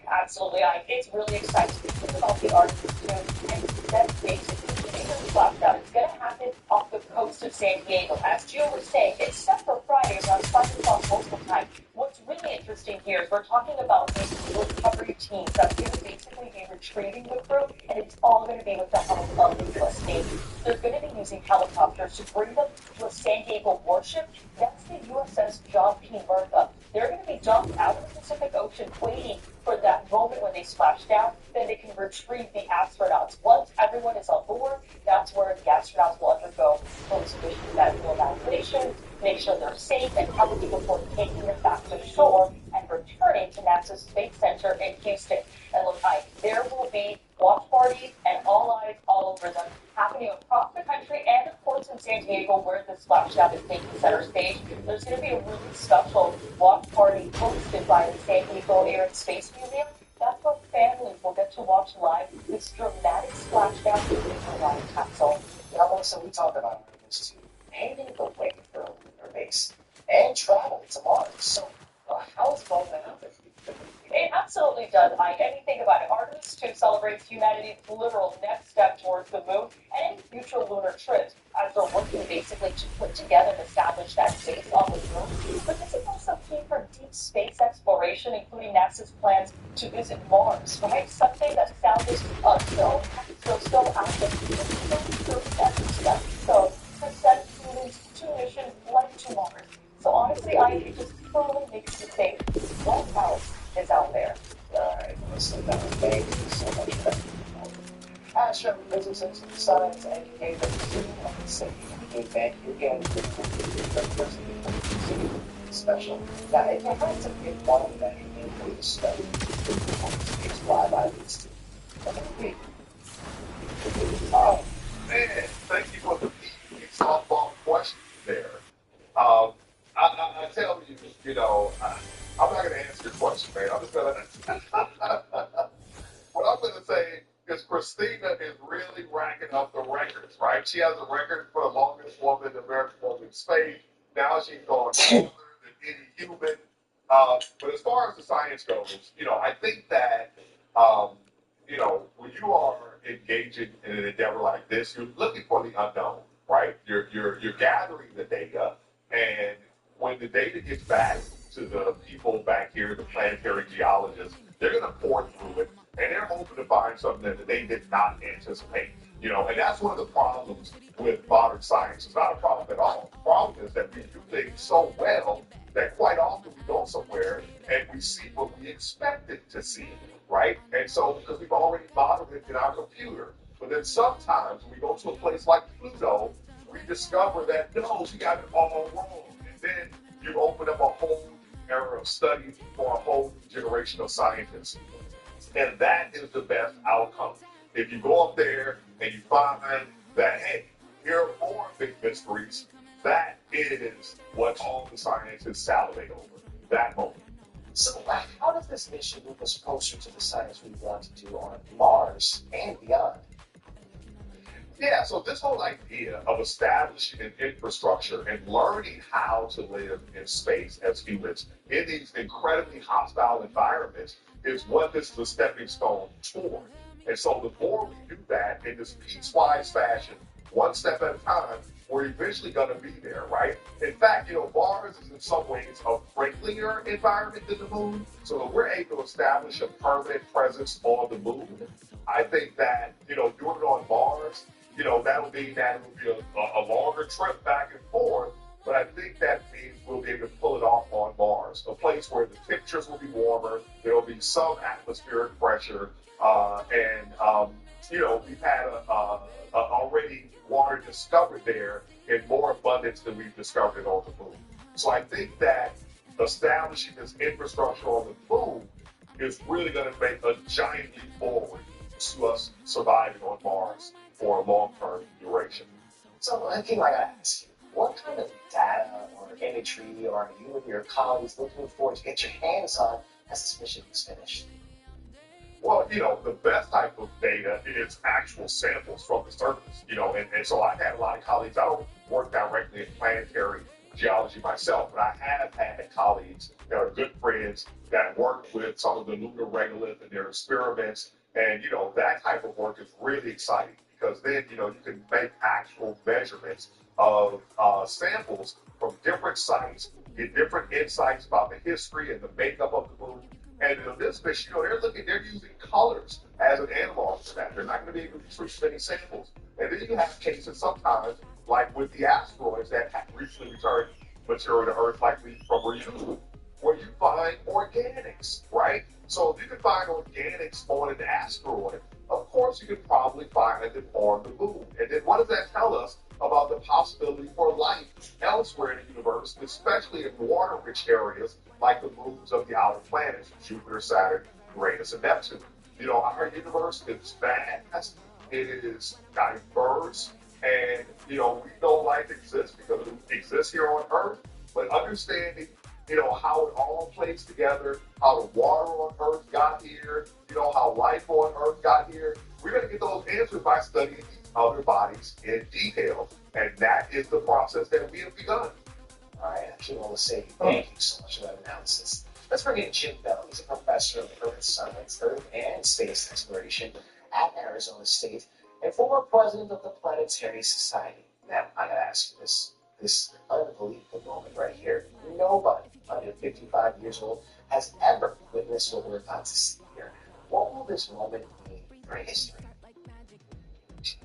Absolutely, it's really exciting to think about the Artemis 2 and that basically major splashdown. It's going to happen off the coast of San Diego. As Gio was saying, it's set for Friday around 5 o'clock local time. What's really interesting here is we're talking about these recovery teams that's going to basically be retrieving the crew, and it's all going to be with the help of the U.S. Navy. They're going to be using helicopters to bring them to a San Diego warship. That's the USS John P. Murtha. They're going to be docked out of the Pacific Ocean waiting for that moment when they splash down. Then they can retrieve the astronauts. Once everyone is on board, that's where the astronauts will undergo post-mission medical evaluation, make sure they're safe and healthy before taking them back to shore and returning to NASA's Space Center in Houston. And look, there will be watch parties and all eyes all over them happening across the country and, of course, in San Diego, where the splashdown is taking center stage. There's going to be a really special watch party hosted by the San Diego Air and Space Museum. That's where families will get to watch live this dramatic splashdown in the Orion capsule. Now, Melissa, we talk about Artemis 2 paving the way for a lunar base and travel to Mars. So, how is it all going to happen? It absolutely does, Ike. And you think about it, Artemis 2 celebrates humanity's literal next step towards the moon and any future lunar trips, as they're working basically to put together and establish that base on the moon. But this is also key for deep space exploration, including NASA's plans to visit Mars, right? Something that sounded so active. So to send humans to missions like to Mars. So honestly, it just totally makes me think, what else is out there? Alright, Melissa, thank you so much for that. Astrophysicists, science educators, say thank you again for the special. Now, if you had to pick one measure for the study, it's why I these two. What would it be? Oh, man, thank you for the softball question there. I tell you, I'm not going to answer your question, man. I'm just going to. What I'm going to say is Christina is really racking up the records, right? She has a record for the longest woman, the American woman in space. Now she's going older than any human. But as far as the science goes, I think that, when you are engaging in an endeavor like this, you're looking for the unknown, right? You're gathering the data, and when the data gets back to the people back here, the planetary geologists, they're going to pour through it, and they're hoping to find something that they did not anticipate. And that's one of the problems with modern science. It's not a problem at all. The problem is that we do things so well that quite often we go somewhere and we see what we expected to see, right? And so, because we've already modeled it in our computer. But then sometimes when we go to a place like Pluto, we discover that, no, we got it all wrong. And then you open up a whole new era of study for a whole new generation of scientists. And that is the best outcome. If you go up there and you find that, hey, here are more big mysteries, that is what all the scientists salivate over, that moment. So, how does this mission move us closer to the science we want to do on Mars and beyond? Yeah, so this whole idea of establishing an infrastructure and learning how to live in space as humans in these incredibly hostile environments is what this is a stepping stone toward. And so the more we do that in this piecewise fashion, one step at a time, we're eventually going to be there, right? In fact, Mars is in some ways a friendlier environment than the moon. So if we're able to establish a permanent presence on the moon, I think that, doing it on Mars, that'll be a longer trip back and forth. but I think that means we'll be able to pull it off on Mars, a place where the temperatures will be warmer, there will be some atmospheric pressure, we've had already water discovered there in more abundance than we've discovered on the moon. So I think that establishing this infrastructure on the moon is really going to make a giant leap forward to us surviving on Mars for a long-term duration. So I think I gotta ask you, what kind of data or imagery are you and your colleagues looking forward to get your hands on as this mission is finished? Well, the best type of data is actual samples from the surface, and so I've had a lot of colleagues. I don't work directly in planetary geology myself, but I have had colleagues that are good friends that work with some of the lunar regolith and their experiments, and that type of work is really exciting because then you can make actual measurements of samples from different sites, get different insights about the history and the makeup of the moon. And in this mission, they're using colors as an analog for that. They're not going to be able to treat many samples. And then you have cases sometimes, like with the asteroids that have recently returned material to Earth, like from Ryugu, where you find organics, right? So if you can find organics on an asteroid, of course you could probably find them on the moon. And then what does that tell us about the possibility for life elsewhere in the universe, especially in water-rich areas like the moons of the outer planets, Jupiter, Saturn, Uranus, and Neptune. Our universe is vast, it is diverse, and, we know life exists because it exists here on Earth, but understanding, how it all plays together, how the water on Earth got here, how life on Earth got here, we're going to get those answers by studying these other bodies in detail, and that is the process that we have begun. All right, I actually want to say thank you so much for that analysis. Let's bring in Jim Bell. He's a professor of Earth Science, Earth and Space Exploration at Arizona State and former president of the Planetary Society. Now, I gotta ask you this unbelievable moment right here. Nobody under 55 years old has ever witnessed what we're about to see here. What will this moment mean for history?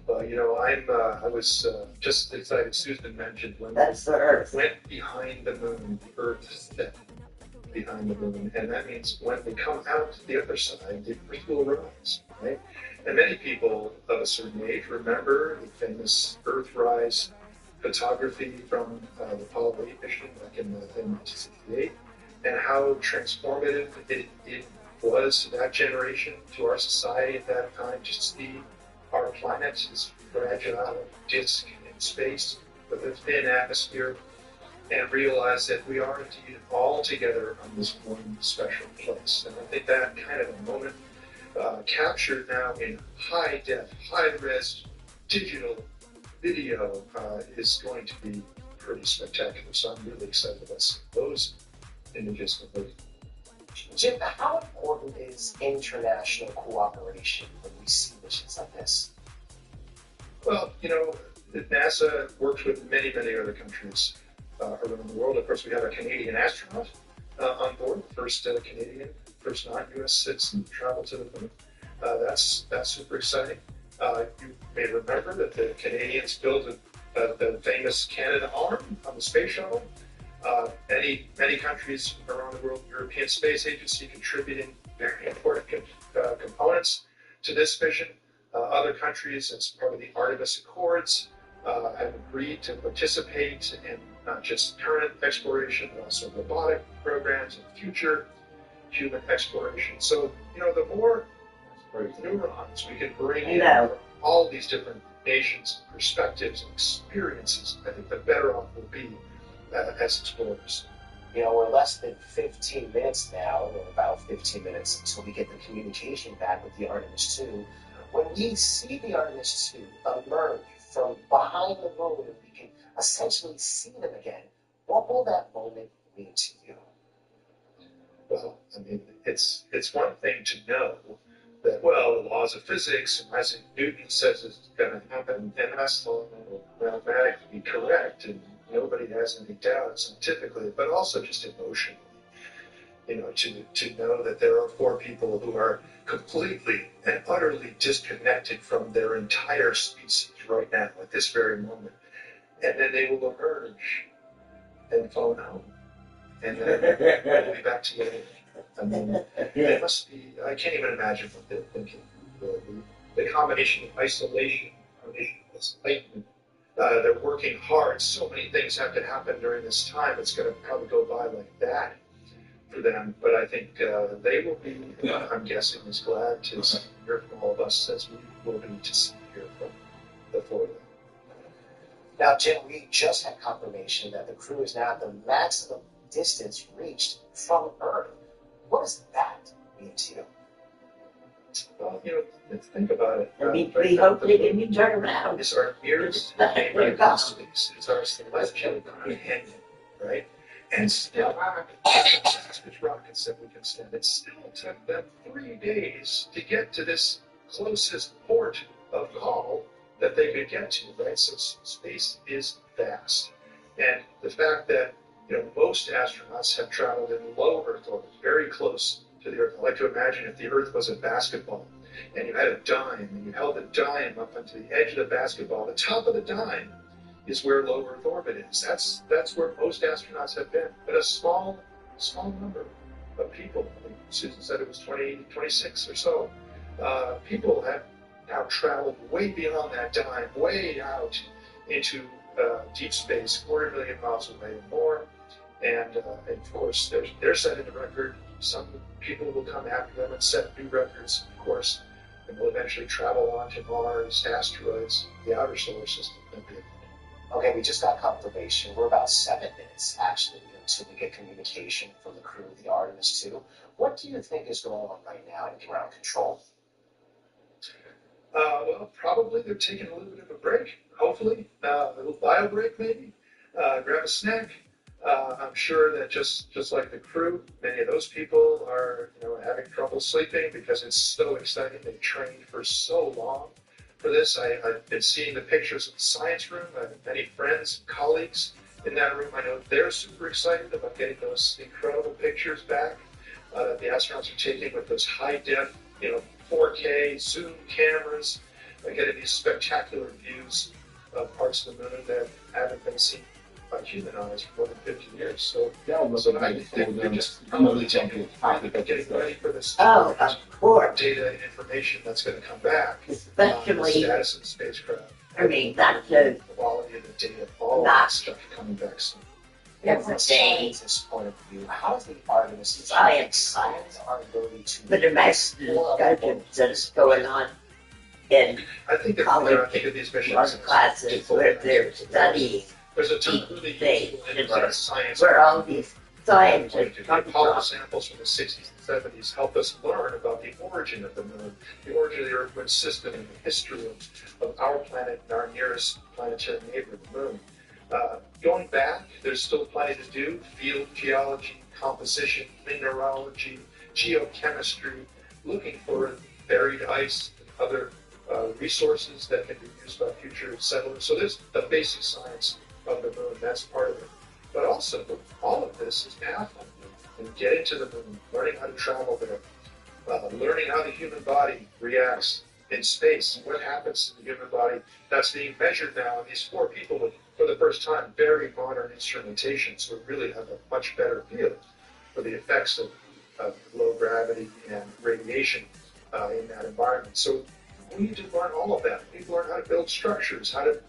Well, I was just excited. Susan mentioned when That's the Earth. Went behind the moon, the Earth stepped behind the moon, and that means when we come out to the other side, the Earth will rise, right? And many people of a certain age remember the famous Earthrise photography from the Apollo 8 mission back in 1968, and how transformative it was to that generation, to our society at that time, to see our planet, this fragile disk in space with a thin atmosphere, and realize that we are indeed all together on this one special place. And I think that kind of a moment captured now in high-def, high-res digital video is going to be pretty spectacular. So I'm really excited about seeing those images of it. Jim, how important is international cooperation when we see missions like this? Well, NASA works with many, many other countries around the world. Of course, we have a Canadian astronaut on board, the first Canadian, first non-U.S. citizen to travel to the moon. That's super exciting. You may remember that the Canadians built the famous Canada arm on the space shuttle. Many countries around the world, European Space Agency contributing very important components to this mission. Other countries, as part of the Artemis Accords, have agreed to participate in not just current exploration, but also robotic programs and future human exploration. So, the more neurons we can bring in from all these different nations, perspectives, and experiences, I think the better off we'll be as explorers. We're less than 15 minutes now, or about 15 minutes until we get the communication back with the Artemis 2. When we see the Artemis 2 emerge from behind the moon and we can essentially see them again, what will that moment mean to you? Well, it's one thing to know that, the laws of physics and Isaac Newton says it's going to happen, and that's mathematically correct, and nobody has any doubt scientifically, but also just emotionally. To know that there are 4 people who are completely and utterly disconnected from their entire species right now at this very moment, and then they will emerge and flown home. And then we'll be back together. I mean, they must be, I can't even imagine what they're thinking. The combination of isolation, excitement, they're working hard. So many things have to happen during this time. It's going to probably go by like that for them. But I think they will be, I'm guessing, as glad to hear from all of us as we will be to hear from the four of them. Now, Jim, we just had confirmation that the crew is now at the maximum distance reached from Earth. What does that mean to you? Well, let's think about it. We hope they didn't turn around. It's our nearest neighbor space. It's our celestial companion, right? And still, which rockets that we can send. It still took them 3 days to get to this closest port of call that they could get to, right? So space is vast. And the fact that, most astronauts have traveled in low Earth orbit, very close to the Earth. I like to imagine if the Earth was a basketball and you had a dime and you held the dime up onto the edge of the basketball, the top of the dime is where low Earth orbit is. That's where most astronauts have been. But a small number of people, I think Susan said it was 26 or so, people have now traveled way beyond that dime, way out into deep space, 250,000 miles away or more. And of course, they're setting a record. Some people will come after them and set new records, of course, and will eventually travel on to Mars, asteroids, the outer solar system. Okay, we just got confirmation. We're about 7 minutes, actually, until we get communication from the crew of the Artemis 2. What do you think is going on right now in ground control? Well, probably they're taking a little bit of a break, hopefully. A little bio break, maybe. Grab a snack. I'm sure that just like the crew, many of those people are having trouble sleeping because it's so exciting. They trained for so long for this. I've been seeing the pictures of the science room. I have many friends, colleagues in that room. I know they're super excited about getting those incredible pictures back that the astronauts are taking with those high-def, 4K zoom cameras, getting these spectacular views of parts of the moon that haven't been seen by human eyes for more than 50 years. So I think they're just probably getting ready for this of course. Data and information that's going to come back. Especially the status of the spacecraft. I mean, that's a quality of the data, all that stuff coming back soon. From a scientist's point of view, how does the Artemis science our ability to but the mass discussions that's going on in I think that college I think of these missions classes where they're studying there's a ton really useful science where all these scientists come Apollo from. samples from the 60s and 70s help us learn about the origin of the moon, the origin of the Earth-Moon system, and the history of our planet and our nearest planetary neighbor, the moon. Going back, there's still plenty to do: field geology, composition, mineralogy, geochemistry, looking for buried ice and other resources that can be used by future settlers. So there's the basic science of the moon, that's part of it. But also, all of this is pathfinding and getting to the moon, learning how to travel there, learning how the human body reacts in space, what happens to the human body. That's being measured now, and these 4 people with, for the first time, very modern instrumentation, so we really have a much better feel for the effects of low gravity and radiation in that environment. So we need to learn all of that. We need to learn how to build structures, how to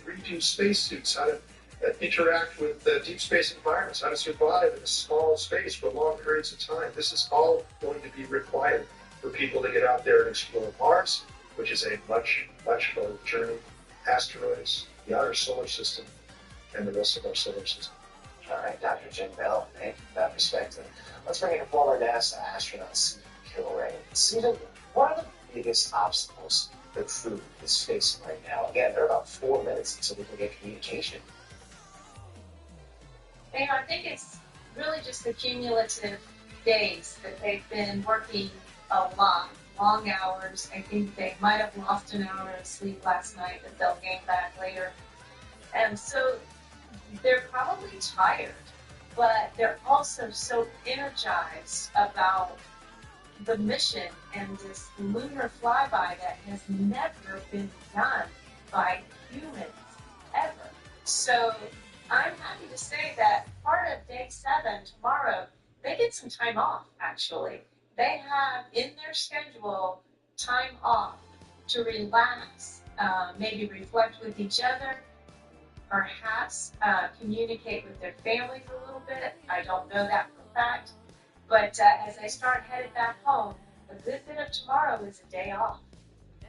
redo spacesuits, how to interact with deep space environments, how to survive in a small space for long periods of time. This is all going to be required for people to get out there and explore Mars, which is a much, much farther journey, asteroids, the outer solar system, and the rest of our solar system. All right, Dr. Jim Bell, thank you for that perspective. Let's bring in former NASA astronaut Susan Kilray. Susan, what are the biggest obstacles the crew is facing right now? Again, there are about 4 minutes until we can get communication. I think it's really just the cumulative days that they've been working a lot, long hours. I think they might have lost an hour of sleep last night that they'll gain back later. And so they're probably tired, but they're also so energized about the mission and this lunar flyby that has never been done by humans ever. So I'm happy to say that part of day 7 tomorrow, they get some time off, actually. They have in their schedule time off to relax, maybe reflect with each other, perhaps communicate with their families a little bit. I don't know that for a fact. But as they start headed back home, a good bit of tomorrow is a day off.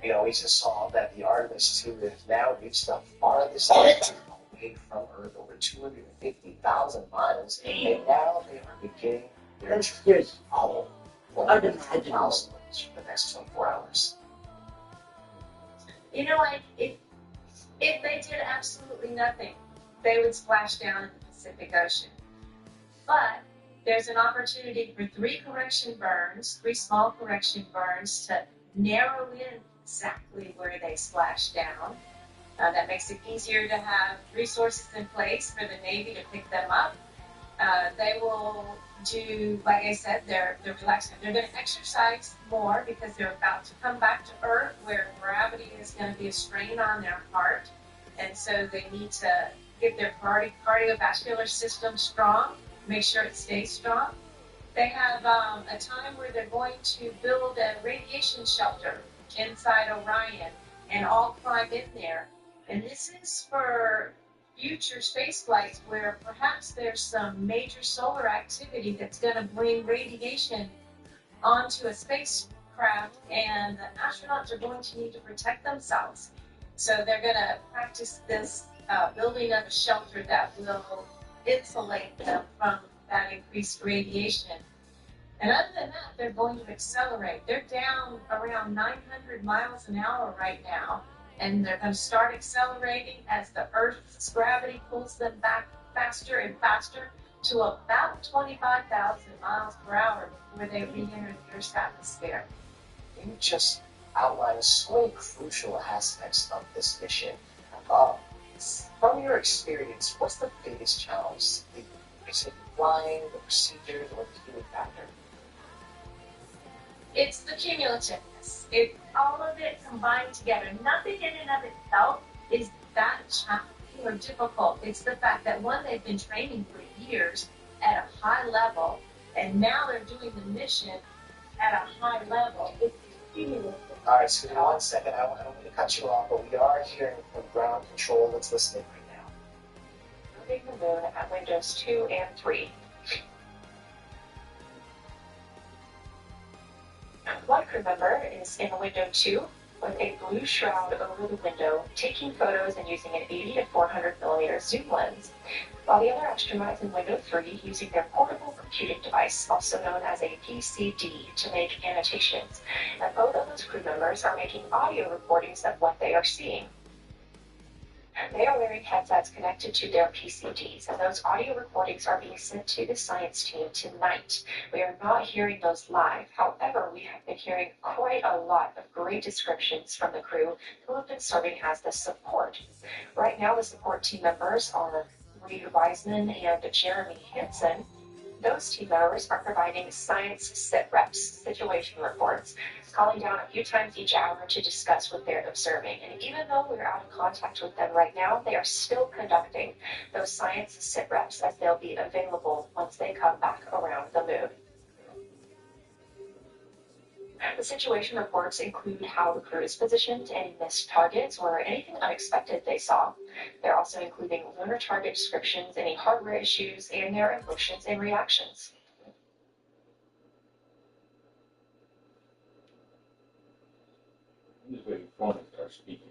You know, we just saw that the Artemis 2 has now reached the farthest distance away from Earth, over 250,000 miles, and now they are beginning their trip home for milestones for the next 24 hours. You know, like, if they did absolutely nothing, they would splash down in the Pacific Ocean. But there's an opportunity for 3 small correction burns to narrow in exactly where they splash down. That makes it easier to have resources in place for the Navy to pick them up. They will do, like I said, they're relaxing. They're going to exercise more because they're about to come back to Earth where gravity is going to be a strain on their heart. And so they need to get their cardiovascular system strong, make sure it stays strong. They have a time where they're going to build a radiation shelter inside Orion and all climb in there. And this is for future space flights where perhaps there's some major solar activity that's going to bring radiation onto a spacecraft, and the astronauts are going to need to protect themselves. So they're going to practice this building of a shelter that will insulate them from that increased radiation. And other than that, they're going to accelerate. They're down around 900 miles an hour right now, and they're going to start accelerating as the Earth's gravity pulls them back faster and faster to about 25,000 miles per hour before they re-enter the Earth's atmosphere. You just outlined so many crucial aspects of this mission. From your experience, what's the biggest challenge? Is it flying, the procedures, or the human factor? It's the cumulativeness. All of it combined together. Nothing in and of itself is that challenging or difficult. It's the fact that, one, they've been training for years at a high level, and now they're doing the mission at a high level. It's cumulative. All right, so now 1 second. I don't mean to cut you off, but we are hearing from ground control. Let's listen in right now. Moving the moon at windows 2 and 3. One crew member is in window 2 with a blue shroud over the window, taking photos and using an 80 to 400 millimeter zoom lens, while the other astronaut is in window 3 using their portable computing device, also known as a PCD, to make annotations. And both of those crew members are making audio recordings of what they are seeing. They are wearing headsets connected to their PCDs, and those audio recordings are being sent to the science team tonight. We are not hearing those live. However, we have been hearing quite a lot of great descriptions from the crew who have been serving as the support. Right now, the support team members are Reed Wiseman and Jeremy Hansen. Those team members are providing science sit reps, situation reports, calling down a few times each hour to discuss what they're observing. And even though we're out of contact with them right now, they are still conducting those science sit reps as they'll be available once they come back around the moon. The situation reports include how the crew is positioned, any missed targets, or anything unexpected they saw. They're also including lunar target descriptions, any hardware issues, and their emotions and reactions. I'm just waiting for them to start speaking.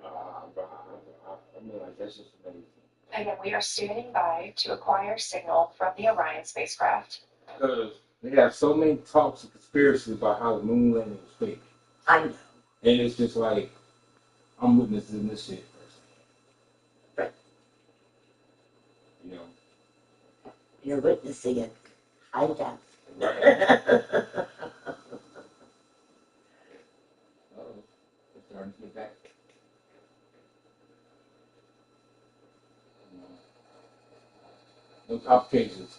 I mean, like, that's just amazing. Again, we are standing by to acquire signal from the Orion spacecraft. Because they have so many talks and conspiracies about how the moon landing was fake. I know. And it's just like, I'm witnessing this shit firsthand. Right. You know? You're witnessing it. I def. Oh, it's starting to get back. No complications.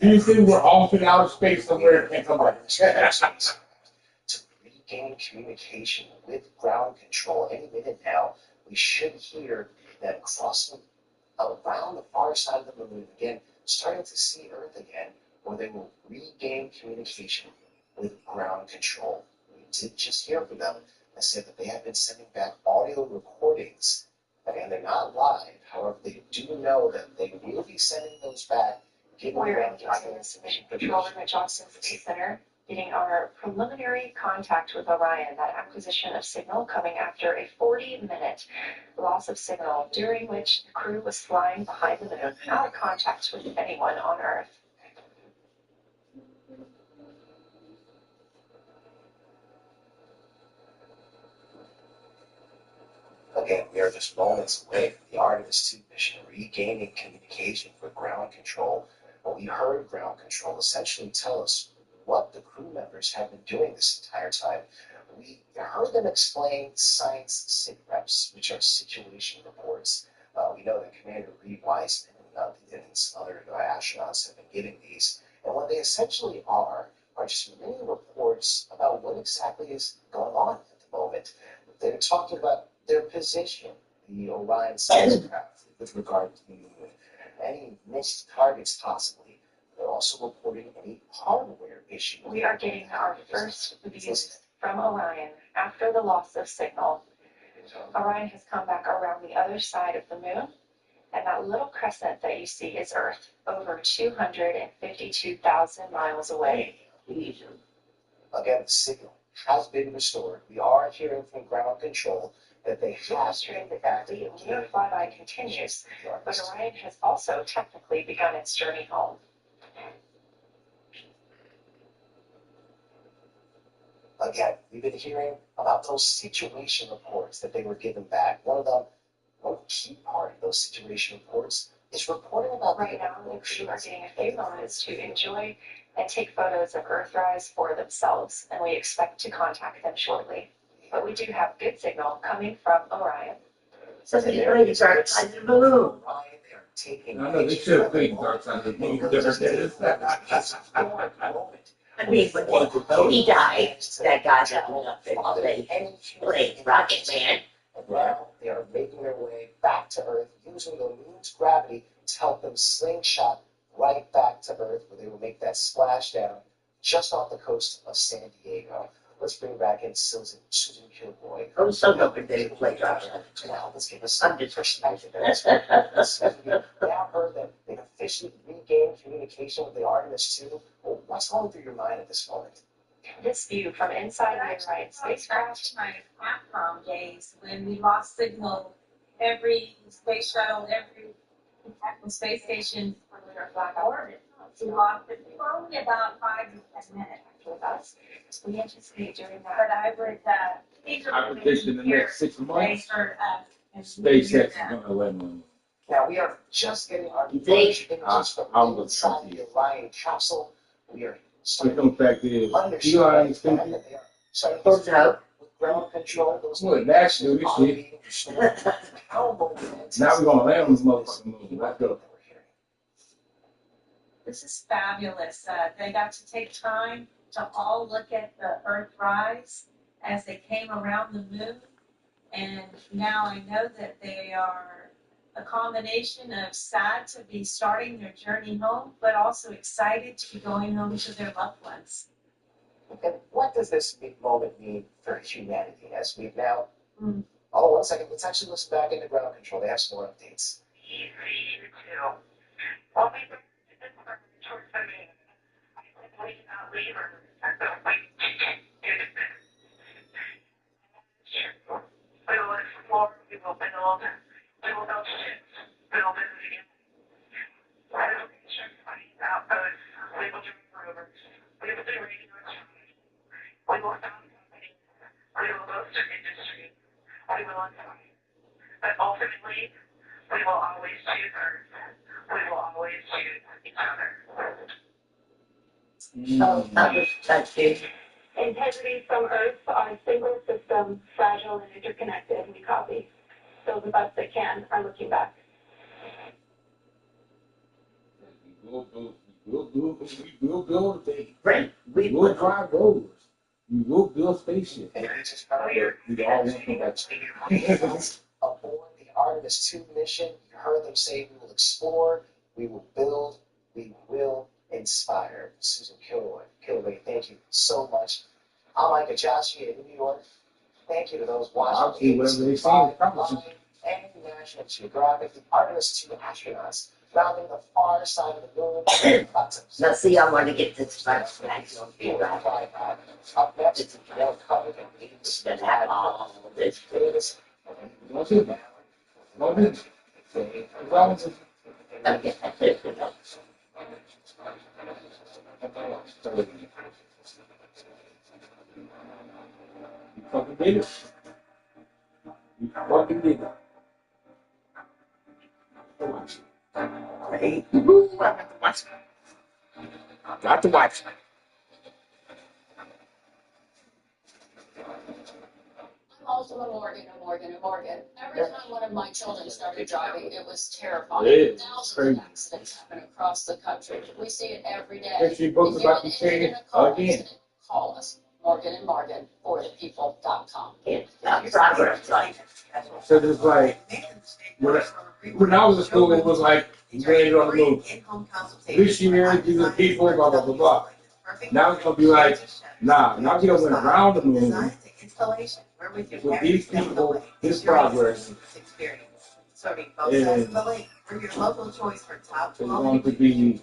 You see, we're off in outer space somewhere and come back. To regain communication with ground control any minute now, we should hear then crossing around the far side of the moon, again, starting to see Earth again, where they will regain communication with ground control. We did just hear from them. They said that they have been sending back audio recordings. Again, they're not live. However, they do know that they will be sending those back. We're in the Artemis Mission Control Room at Johnson Space Center, getting our preliminary contact with Orion, that acquisition of signal coming after a 40-minute loss of signal, during which the crew was flying behind the moon, out of contact with anyone on Earth. Again, we are just moments away from the Artemis 2 mission regaining communication with ground control. But we heard ground control essentially tell us what the crew members have been doing this entire time. We heard them explain science sit reps, which are situation reports. We know that Commander Reed Wiseman and some other astronauts have been giving these. And what they essentially are just mini reports about what exactly is going on at the moment. They're talking about their position, the Orion spacecraft, with regard to the moon, any missed targets possibly. They're also reporting any hardware issues. We are getting our first views from Orion after the loss of signal. Orion has come back around the other side of the moon, and that little crescent that you see is Earth, over 252,000 miles away. Again, the signal has been restored. We are hearing from ground control that they have demonstrating that the lunar flyby continues, but Orion has also technically begun its journey home. Again, we've been hearing about those situation reports that they were given back. One key part of those situation reports is reporting about right now. The crew are getting a few moments to enjoy and take photos of Earthrise for themselves, and we expect to contact them shortly. But we do have good signal coming from Orion. So the dark side of the moon. Taking I know they should have played Dark Side of the Moon. I mean, when he died, that guy that went up there all day playing Rocket Man. And now they are making their way back to Earth using the moon's gravity to help them slingshot right back to Earth, where they will make that splashdown just off the coast of San Diego. Let's bring back in Susan Kilroy. I'm so hoping they play Rocket Man. Now, let's give us some perspective. We now heard that they've officially regained communication with the Artemis 2. Well, what's going through your mind at this moment? This view from inside the Orion spacecraft. My Capcom days when we lost signal, every space shuttle, every space station for lunar flag orbit. We lost it for only about 5 to 10 minutes with us. We anticipate during that. But I would, these I are predict in the next 6 months, SpaceX is going to let me. Now, we are just getting our You think? first images from inside the Orion capsule. We are starting The fact is, Elon is thinking, that they are starting to with ground control. Those what, national this shit. Now we're going to land on this motherfucking moon. Let's go. This is fabulous. They got to take time to all look at the Earthrise as they came around the moon. And now I know that they are a combination of sad to be starting their journey home, but also excited to be going home to their loved ones. And what does this big moment mean for humanity as we've now... Oh, 1 second. Let's actually listen back into ground control. They have some more updates. While we burned and burned towards the moon, we did not leave Earth until we did it. We will explore, we will build ships, build it again. We will construct mining outposts, we will drive rovers, we will do radio astronomy, we will found companies, we will bolster industry, we will inspire. But ultimately, we will always choose Earth. We will always choose each other. So that was touching. Integrity from Earth are single system, fragile and interconnected. We copy. So the best they can are looking back. We will build a thing. Right. We will drive rovers. We will build spaceships. We all want to Aboard the Artemis 2 mission, you heard them say we will explore, we will build, we will inspire. Susan Kilroy, thank you so much. I'm Mike Achachi in New York. Thank you to those watching and National Geographic, the Artemis 2 astronauts rounding the far side of the moon. Now see, I want to get this right. Up next, more covered in news that have all this days. Fucking did it. You fucking did it. Hey, woo, I got to watch it. Got to watch it. I'm also a Morgan. Every time one of my children started driving, it was terrifying. Thousands of accidents happen across the country. We see it every day. If you book about to say it again. Call us, Morgan and Morgan, or thepeople.com. So it's like, when I was in school, it was like, you landed on the moon. Missionary to the people, blah, blah, blah, blah. Now it's going to be like, nah, now we went around the moon with these people, this progress. And We're your local choice for top it's going to be,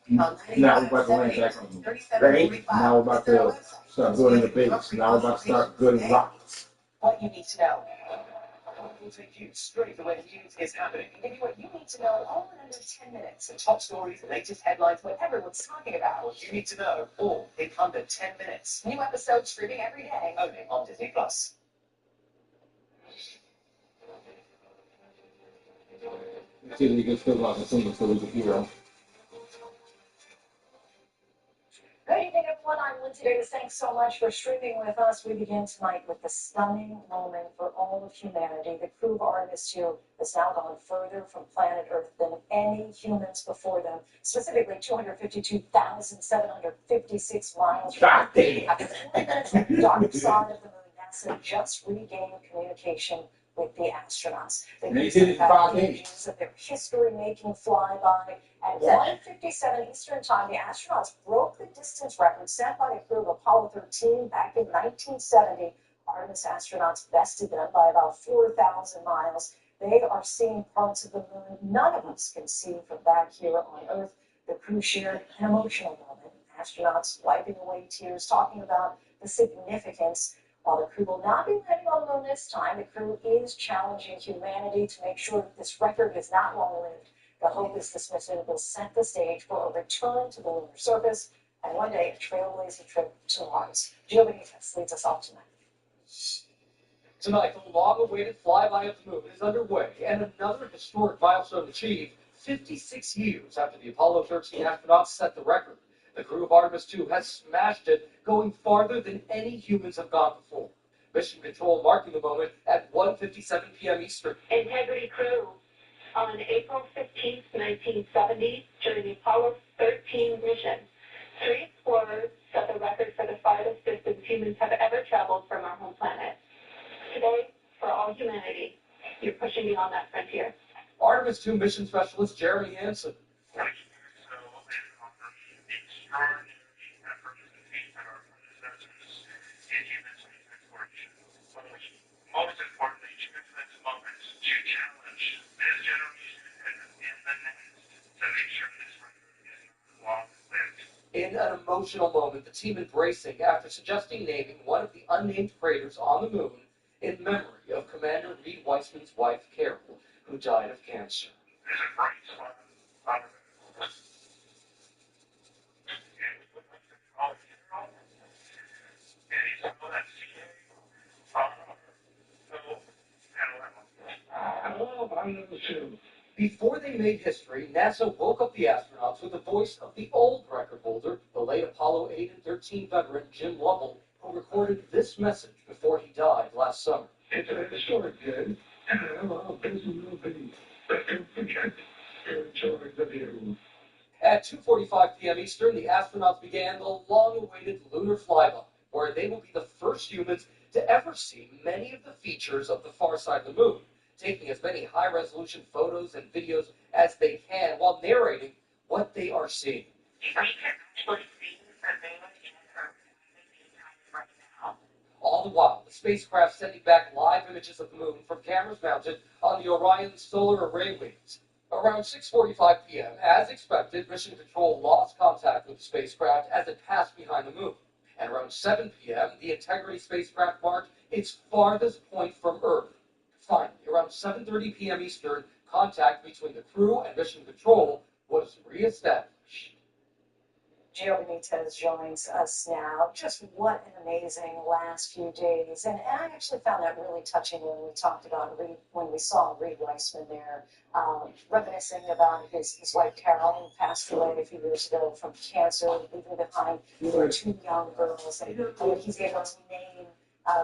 now we're about to land back on the moon. Right? Now we're about to start building the base. Now we're about to start building rockets. What you need to know. We'll take you straight to where the news is happening and give you what you need to know all in under 10 minutes. The top stories, the latest headlines, what everyone's talking about. What you need to know, all in under 10 minutes. New episodes streaming every day, only on Disney+. See if you can still out the single so we can hear. Good evening, everyone. I'm Lindsay Davis. Thanks so much for streaming with us. We begin tonight with the stunning moment for all of humanity. The crew of Artemis 2 has now gone further from planet Earth than any humans before them, specifically 252,756 miles from Earth. After 20 minutes on the dark side of the moon, NASA just regained communication with the astronauts. They did images of their history-making flyby. At 1:57 Eastern Time, the astronauts broke the distance record set by the crew of Apollo 13 back in 1970. Artemis astronauts bested them by about 4,000 miles. They are seeing parts of the moon none of us can see from back here on Earth. The crew shared an emotional moment. Astronauts wiping away tears, talking about the significance. While the crew will not be landing on the moon this time, the crew is challenging humanity to make sure that this record is not long-lived. The hope is this mission will set the stage for a return to the lunar surface and one day a trailblazing trip to Mars. Gio Benitez leads us off tonight. Tonight, the long-awaited flyby of the moon is underway, and another historic milestone achieved 56 years after the Apollo 13 astronauts set the record. The crew of Artemis 2 has smashed it, going farther than any humans have gone before. Mission Control marking the moment at 1:57 p.m. Eastern. Integrity crew. On April 15, 1970, during the Apollo 13 mission, 3 explorers set the record for the farthest distance humans have ever traveled from our home planet. Today, for all humanity, you're pushing beyond that frontier. Artemis 2 mission specialist Jeremy Hansen. Most importantly, choose this moment to challenge this generation and the next to make sure this record is not long-lived. In an emotional moment, the team embracing after suggesting naming one of the unnamed craters on the moon in memory of Commander Reed Weissman's wife, Carol, who died of cancer. There's a bright spot on the moon. And we would like to call Carol. And you spell that Before they made history, NASA woke up the astronauts with the voice of the old record holder, the late Apollo 8 and 13 veteran Jim Lovell, who recorded this message before he died last summer. It's a historic day, and this will be, but don't forget, enjoy the view. At 2:45 p.m. Eastern, the astronauts began the long-awaited lunar flyby, where they will be the first humans to ever see many of the features of the far side of the moon. taking as many high-resolution photos and videos as they can while narrating what they are seeing. All the while, the spacecraft sending back live images of the moon from cameras mounted on the Orion solar array wings. Around 6:45 p.m., as expected, Mission Control lost contact with the spacecraft as it passed behind the moon. And around 7 p.m., the Integrity spacecraft marked its farthest point from Earth. Finally, around 7:30 p.m. Eastern, contact between the crew and Mission Control was reestablished. Gio Benitez joins us now. Just what an amazing last few days. And I actually found that really touching when we talked about when we saw Reed Weissman there, reminiscing about his wife Carol, who passed away a few years ago from cancer, leaving behind two young girls. And he's able to name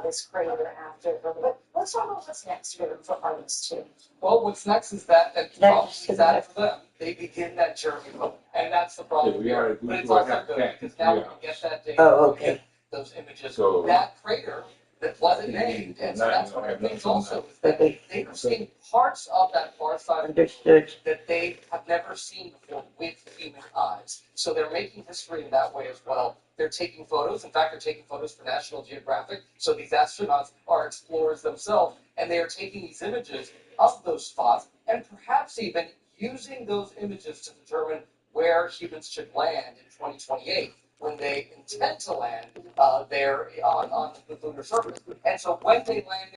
this crater after her. But let's talk about what's next for artists too. Well, what's next is that problem is that for them, they begin that journey home. And that's the problem here. But it's also good because now we can get that data. Oh, okay. Those images. That crater that wasn't named. And so that's what it means also is that they are seeing parts of that far side of the world that they have never seen before with human eyes. So they're making history in that way as well. They're taking photos. In fact, they're taking photos for National Geographic. So these astronauts are explorers themselves, and they are taking these images of those spots and perhaps even using those images to determine where humans should land in 2028 when they intend to land there on the lunar surface. And so when they land